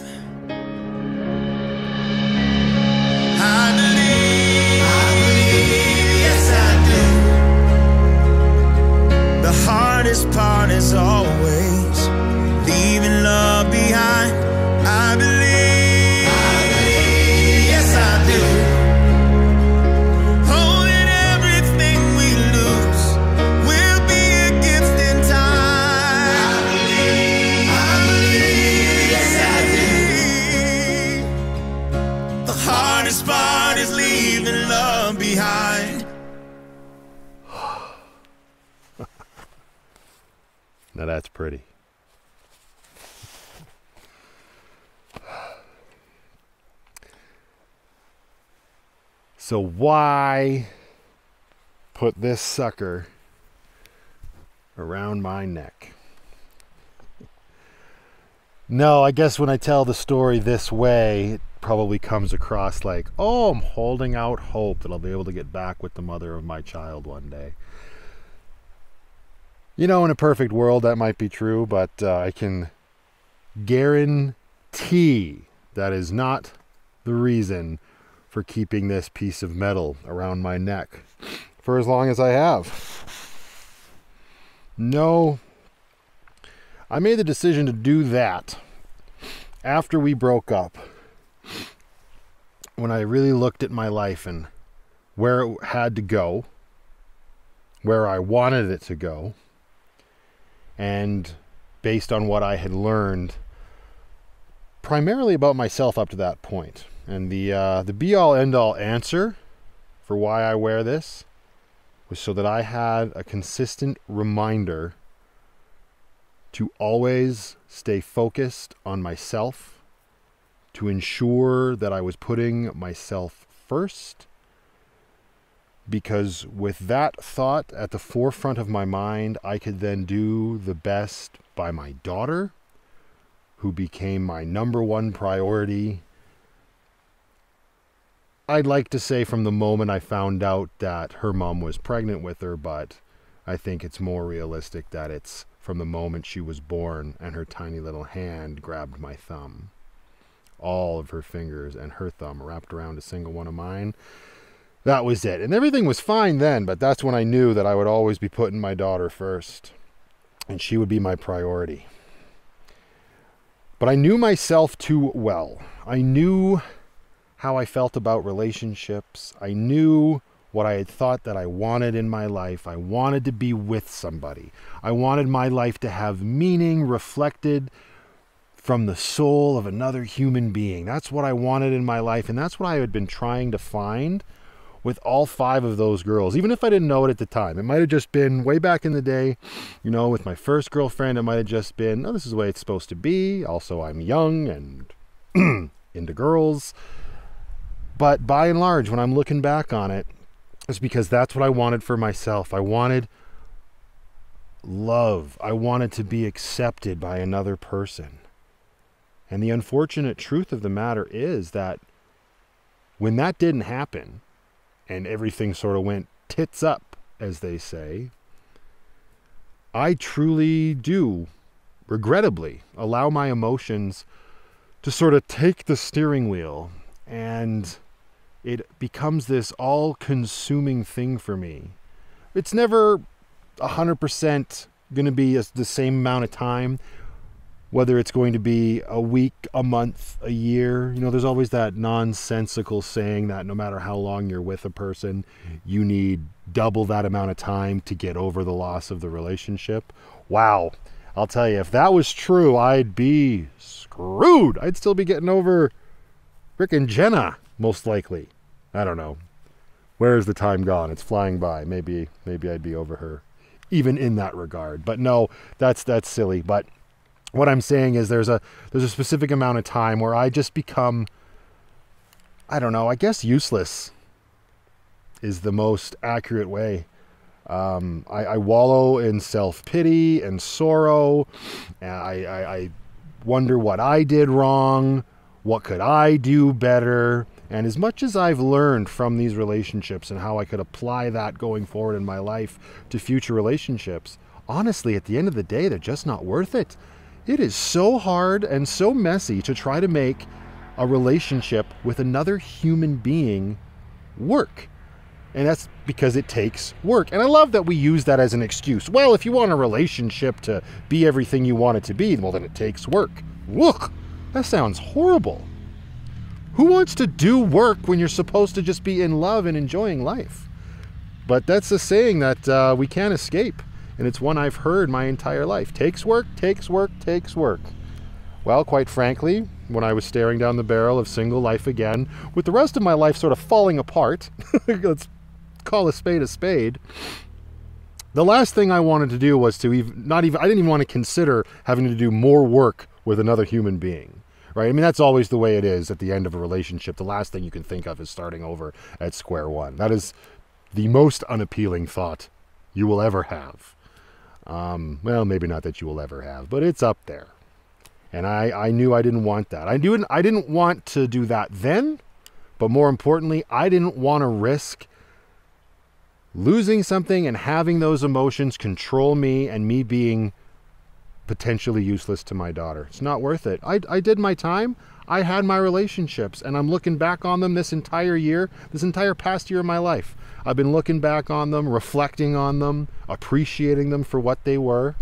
I believe, yes I do, the hardest part is always leaving love behind. I believe, yes I do, holding everything we lose will be a gift in time. I believe, yes I do, Now that's pretty. So why put this sucker around my neck? No, I guess when I tell the story this way, it probably comes across like, oh, I'm holding out hope that I'll be able to get back with the mother of my child one day. You know, in a perfect world, that might be true, but I can guarantee that is not the reason for keeping this piece of metal around my neck for as long as I have. No. I made the decision to do that after we broke up, when I really looked at my life and where it had to go, where I wanted it to go, and based on what I had learned primarily about myself up to that point. And the be-all end-all answer for why I wear this was so that I had a consistent reminder to always stay focused on myself, to ensure that I was putting myself first, because with that thought at the forefront of my mind, I could then do the best by my daughter, who became my number one priority. I'd like to say from the moment I found out that her mom was pregnant with her, but I think it's more realistic that it's from the moment she was born and her tiny little hand grabbed my thumb. All of her fingers and her thumb wrapped around a single one of mine. That was it. And everything was fine then, but that's when I knew that I would always be putting my daughter first, and she would be my priority. But I knew myself too well. I knew how I felt about relationships. I knew what I had thought that I wanted in my life. I wanted to be with somebody. I wanted my life to have meaning reflected from the soul of another human being. That's what I wanted in my life, and that's what I had been trying to find with all 5 of those girls, even if I didn't know it at the time. It might have just been way back in the day, you know, with my first girlfriend, it might have just been, oh, this is the way it's supposed to be. Also, I'm young and into girls. But by and large, when I'm looking back on it, it's because that's what I wanted for myself. I wanted love. I wanted to be accepted by another person. And the unfortunate truth of the matter is that when that didn't happen, and everything sort of went tits up, as they say, I truly do, regrettably, allow my emotions to sort of take the steering wheel, and it becomes this all-consuming thing for me. It's never 100% going to be the same amount of time, whether it's going to be a week, a month, a year. You know, there's always that nonsensical saying that no matter how long you're with a person, you need double that amount of time to get over the loss of the relationship. Wow. I'll tell you, if that was true, I'd be screwed. I'd still be getting over Rick and Jenna, most likely. I don't know. Where is the time gone? It's flying by. Maybe I'd be over her, even in that regard. But no, that's silly. But what I'm saying is there's a specific amount of time where I just become, I don't know, I guess useless is the most accurate way. I wallow in self-pity and sorrow. I wonder what I did wrong. What could I do better? And as much as I've learned from these relationships and how I could apply that going forward in my life to future relationships, honestly, at the end of the day, they're just not worth it. It is so hard and so messy to try to make a relationship with another human being work. And that's because it takes work. And I love that we use that as an excuse. Well, if you want a relationship to be everything you want it to be, well, then it takes work. Look, that sounds horrible. Who wants to do work when you're supposed to just be in love and enjoying life? But that's a saying that we can't escape. And it's one I've heard my entire life. Takes work, takes work, takes work. Well, quite frankly, when I was staring down the barrel of single life again, with the rest of my life sort of falling apart, let's call a spade, The last thing I wanted to do was to I didn't even want to consider having to do more work with another human being, right? I mean, that's always the way it is at the end of a relationship. The last thing you can think of is starting over at square one. That is the most unappealing thought you will ever have. Well, maybe not that you will ever have, but it's up there. And I knew I didn't want that. I didn't want to do that then, but more importantly, I didn't want to risk losing something and having those emotions control me and me being potentially useless to my daughter. It's not worth it. I did my time. I had my relationships, and I'm looking back on them this entire past year of my life. I've been looking back on them, reflecting on them, appreciating them for what they were,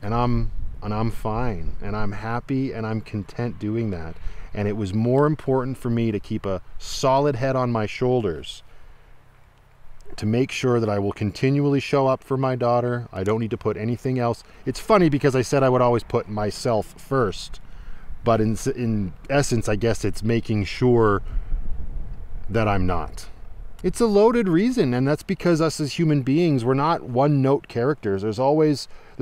and I'm fine, and I'm happy, and I'm content doing that. And it was more important for me to keep a solid head on my shoulders, to make sure that I will continually show up for my daughter. I don't need to put anything else. It's funny because I said I would always put myself first, but in essence, I guess it's making sure that I'm not. It's a loaded reason, and that's because us as human beings, we're not one-note characters. There's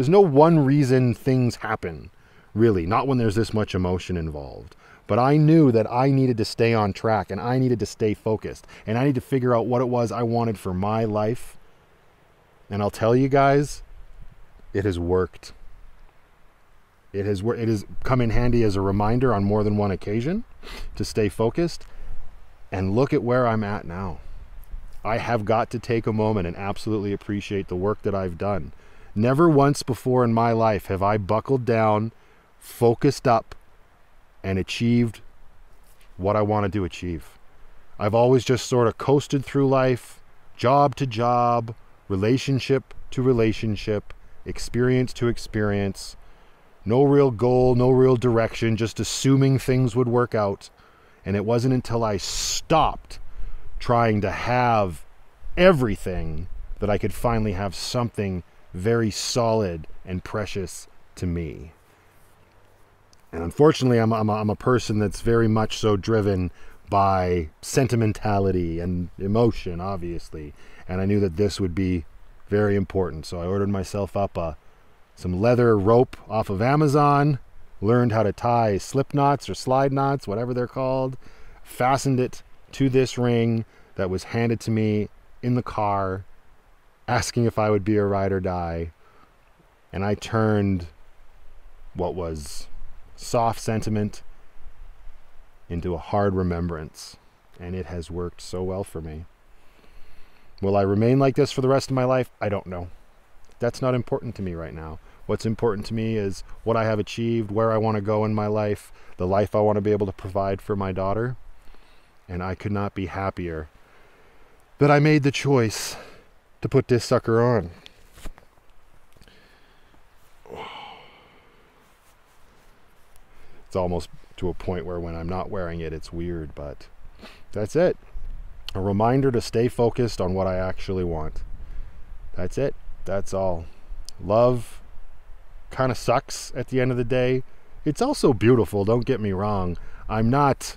no one reason things happen, really, not when there's this much emotion involved. But I knew that I needed to stay on track, and I needed to stay focused, and I need to figure out what it was I wanted for my life. And I'll tell you guys, it has worked. It has come in handy as a reminder on more than one occasion to stay focused. And look at where I'm at now. I have got to take a moment and absolutely appreciate the work that I've done. Never once before in my life have I buckled down, focused up, and achieved what I wanted to achieve. I've always just sort of coasted through life, job to job, relationship to relationship, experience to experience. No real goal, no real direction, just assuming things would work out. And it wasn't until I stopped trying to have everything that I could finally have something very solid and precious to me. And unfortunately, I'm a person that's very much so driven by sentimentality and emotion, obviously. And I knew that this would be very important. So I ordered myself up some leather rope off of Amazon, learned how to tie slip knots or slide knots, whatever they're called, fastened it to this ring that was handed to me in the car, asking if I would be a ride or die. And I turned what was soft sentiment into a hard remembrance, and it has worked so well for me. Will I remain like this for the rest of my life? I don't know. That's not important to me right now. What's important to me is what I have achieved, where I want to go in my life, the life I want to be able to provide for my daughter. And I could not be happier that I made the choice to put this sucker on. It's almost to a point where when I'm not wearing it, it's weird, but that's it. A reminder to stay focused on what I actually want. That's it. That's all. Love kind of sucks at the end of the day. It's also beautiful, don't get me wrong. I'm not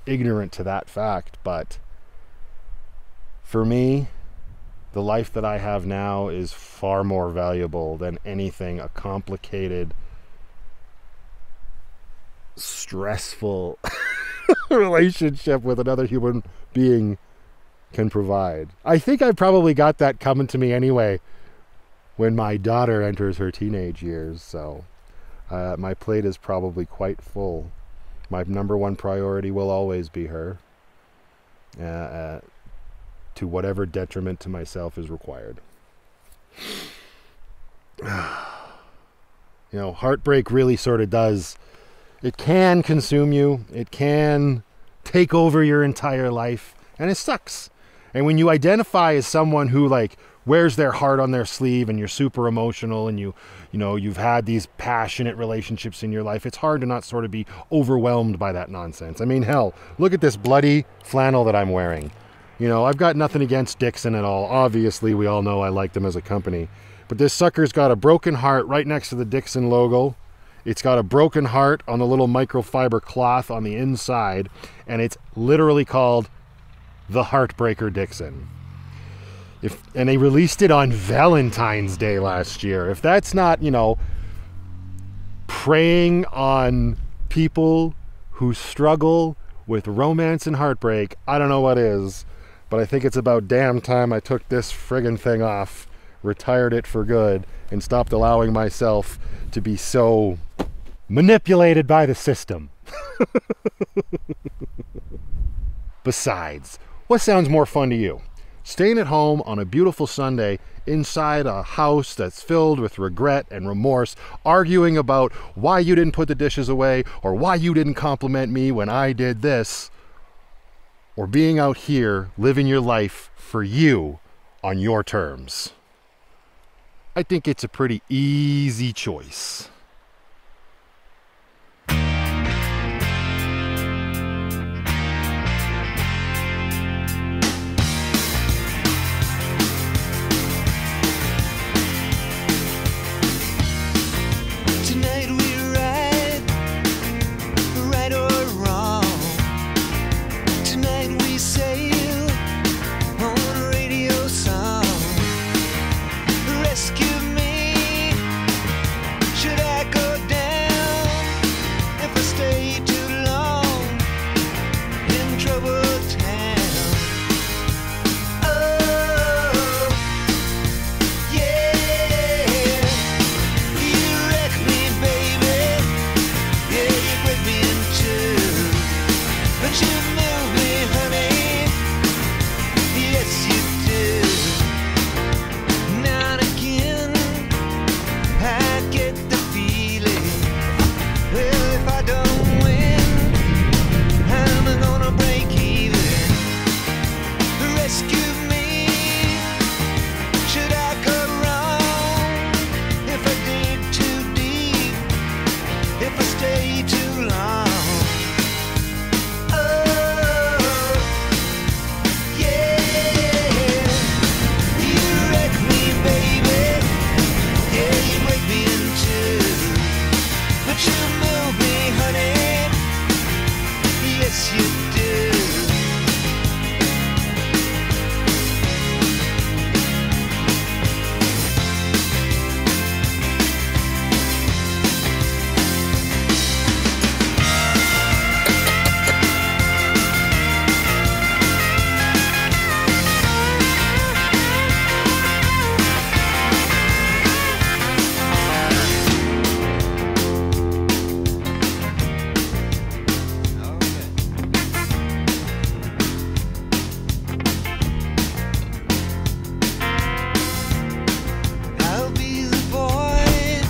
ignorant to that fact, but for me, the life that I have now is far more valuable than anything a complicated, stressful relationship with another human being can provide. I think I probably got that coming to me anyway when my daughter enters her teenage years, so my plate is probably quite full. My number one priority will always be her, to whatever detriment to myself is required. You know, heartbreak really sort of does, it can consume you, it can take over your entire life, and it sucks. And when you identify as someone who like wears their heart on their sleeve, and you're super emotional, and you know you've had these passionate relationships in your life, it's hard to not sort of be overwhelmed by that nonsense. I mean, hell, look at this bloody flannel that I'm wearing. You know, I've got nothing against Dixon at all. Obviously, we all know I like them as a company. But this sucker's got a broken heart right next to the Dixon logo. It's got a broken heart on the little microfiber cloth on the inside, and it's literally called the Heartbreaker Dixon. And they released it on Valentine's Day last year. If that's not, you know, preying on people who struggle with romance and heartbreak, I don't know what is. But I think it's about damn time I took this friggin' thing off, retired it for good, and stopped allowing myself to be so manipulated by the system. Besides, what sounds more fun to you? Staying at home on a beautiful Sunday inside a house that's filled with regret and remorse, arguing about why you didn't put the dishes away or why you didn't compliment me when I did this, or being out here living your life for you on your terms? I think it's a pretty easy choice. Tonight we ride, right or wrong. Tonight we sail on a radio song. Rescue me, should I go down if I stay too long in troubled town? Oh, yeah, you wreck me, baby. Yeah, you break me in two, but you move me, honey. Yes, you do. Now and again, I get the feeling, well, if I don't win, I'm gonna break even. Rescue me, should I go wrong if I dig too deep, if I stay too long? Oh, yeah, you wreck me, baby. Yeah, you break me in two, but you move me, honey. Yes, you do. I'll be the boy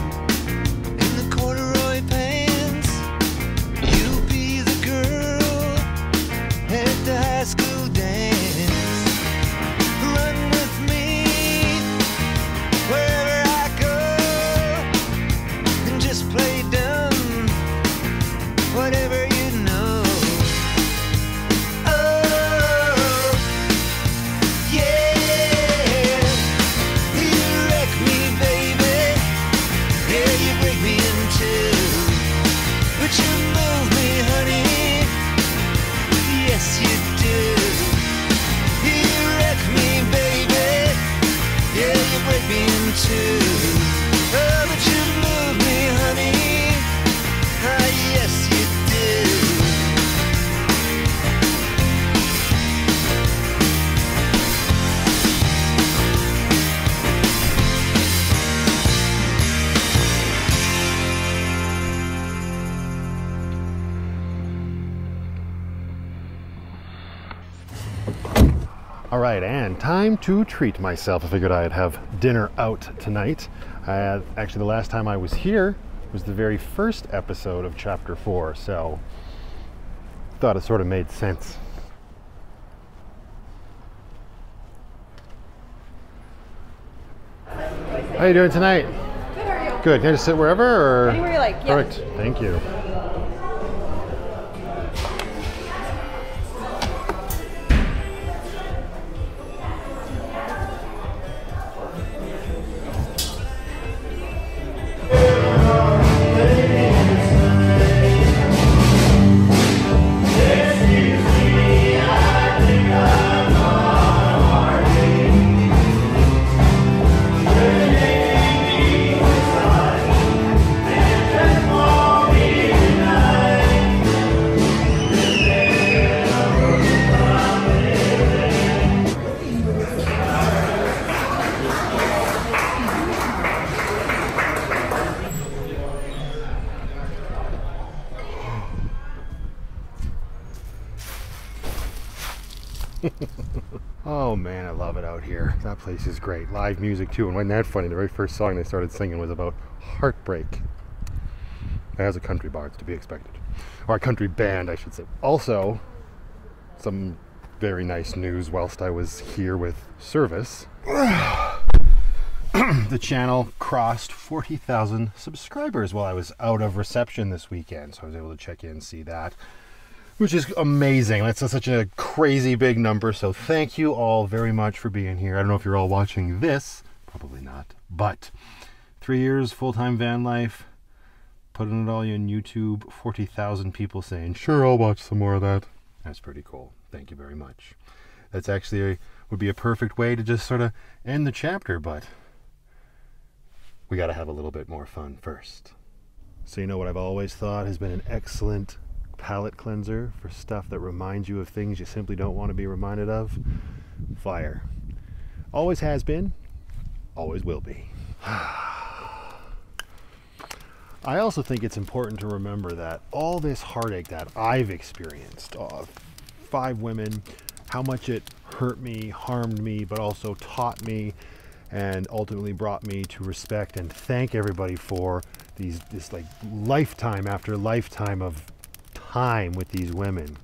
in the corduroy pants. You'll be the girl at the high school dance. Run with me wherever I go and just play dumb, whatever you know. Oh, yeah, you wreck me, baby. Yeah, you break me in two, but you move me, honey. Yes, you do. You wreck me, baby. Yeah, you break me in two. Oh, but you move me, honey. Ah, yes, you do. All right, and time to treat myself. I figured I'd have dinner out tonight. Actually, the last time I was here was the very first episode of Chapter 4, so thought it sort of made sense. How you doing tonight? Good, how are you? Good. Can I just sit wherever? Or? Anywhere you like, yeah. Perfect. Thank you. Oh man, I love it out here. That place is great. Live music too. And wasn't that funny? The very first song they started singing was about heartbreak. As a country bar, it's to be expected. Or a country band, I should say. Also, some very nice news whilst I was here with service. The channel crossed 40,000 subscribers while I was out of reception this weekend. So I was able to check in and see that, which is amazing. That's such a crazy big number. So thank you all very much for being here. I don't know if you're all watching this. Probably not. But 3 years full-time van life. Putting it all on YouTube. 40,000 people saying, sure, I'll watch some more of that. That's pretty cool. Thank you very much. That's actually would be a perfect way to just sort of end the chapter, but we got to have a little bit more fun first. So you know what I've always thought has been an excellent palate cleanser for stuff that reminds you of things you simply don't want to be reminded of? Fire. Always has been, always will be. I also think it's important to remember that all this heartache that I've experienced, 5 women, how much it hurt me, harmed me, but also taught me and ultimately brought me to respect and thank everybody for this like lifetime after lifetime of time with these women.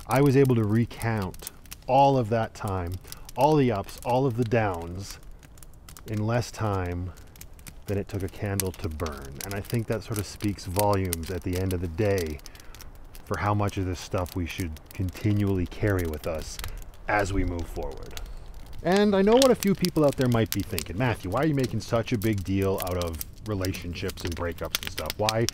I was able to recount all of that time, all the ups, all of the downs in less time than it took a candle to burn. And I think that sort of speaks volumes at the end of the day for how much of this stuff we should continually carry with us as we move forward. And I know what a few people out there might be thinking. Matthew, why are you making such a big deal out of relationships and breakups and stuff? Why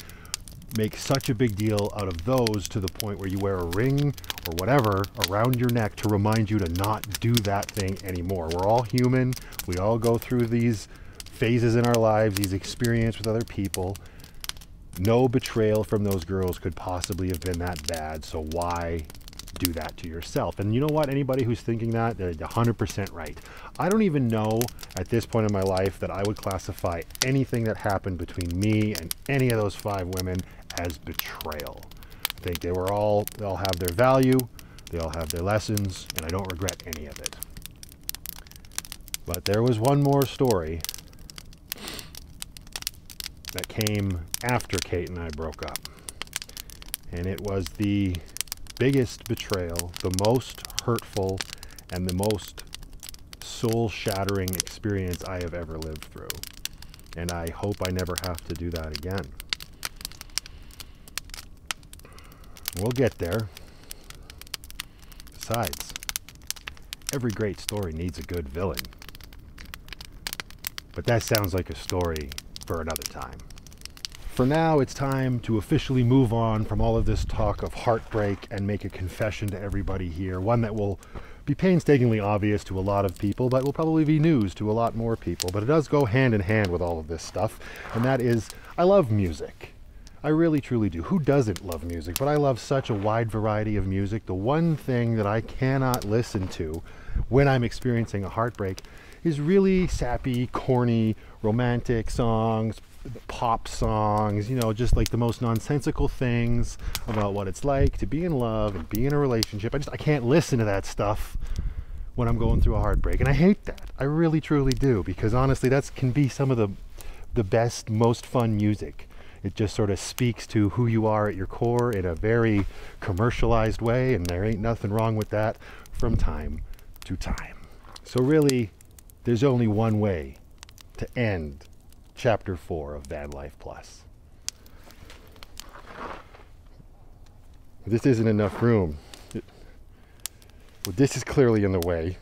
make such a big deal out of those to the point where you wear a ring or whatever around your neck to remind you to not do that thing anymore? We're all human. We all go through these phases in our lives, these experiences with other people. No betrayal from those girls could possibly have been that bad, so why do that to yourself? And you know what? Anybody who's thinking that, they're 100% right. I don't even know at this point in my life that I would classify anything that happened between me and any of those 5 women as betrayal. I think they all have their value, they all have their lessons, and I don't regret any of it. But there was one more story that came after Kate and I broke up. And it was the biggest betrayal, the most hurtful, and the most soul-shattering experience I have ever lived through. And I hope I never have to do that again. We'll get there. Besides, every great story needs a good villain. But that sounds like a story for another time. For now, it's time to officially move on from all of this talk of heartbreak and make a confession to everybody here. One that will be painstakingly obvious to a lot of people, but will probably be news to a lot more people. But it does go hand in hand with all of this stuff, and that is, I love music. I really, truly do. Who doesn't love music? But I love such a wide variety of music. The one thing that I cannot listen to when I'm experiencing a heartbreak is really sappy, corny, romantic songs, pop songs, you know, just like the most nonsensical things about what it's like to be in love and be in a relationship. I can't listen to that stuff when I'm going through a heartbreak, and I hate that. I really truly do, because honestly that can be some of the best, most fun music. It just sort of speaks to who you are at your core in a very commercialized way, and there ain't nothing wrong with that from time to time. So really, there's only one way to end Chapter 4 of VanlifePLUS. This isn't enough room. Well, this is clearly in the way.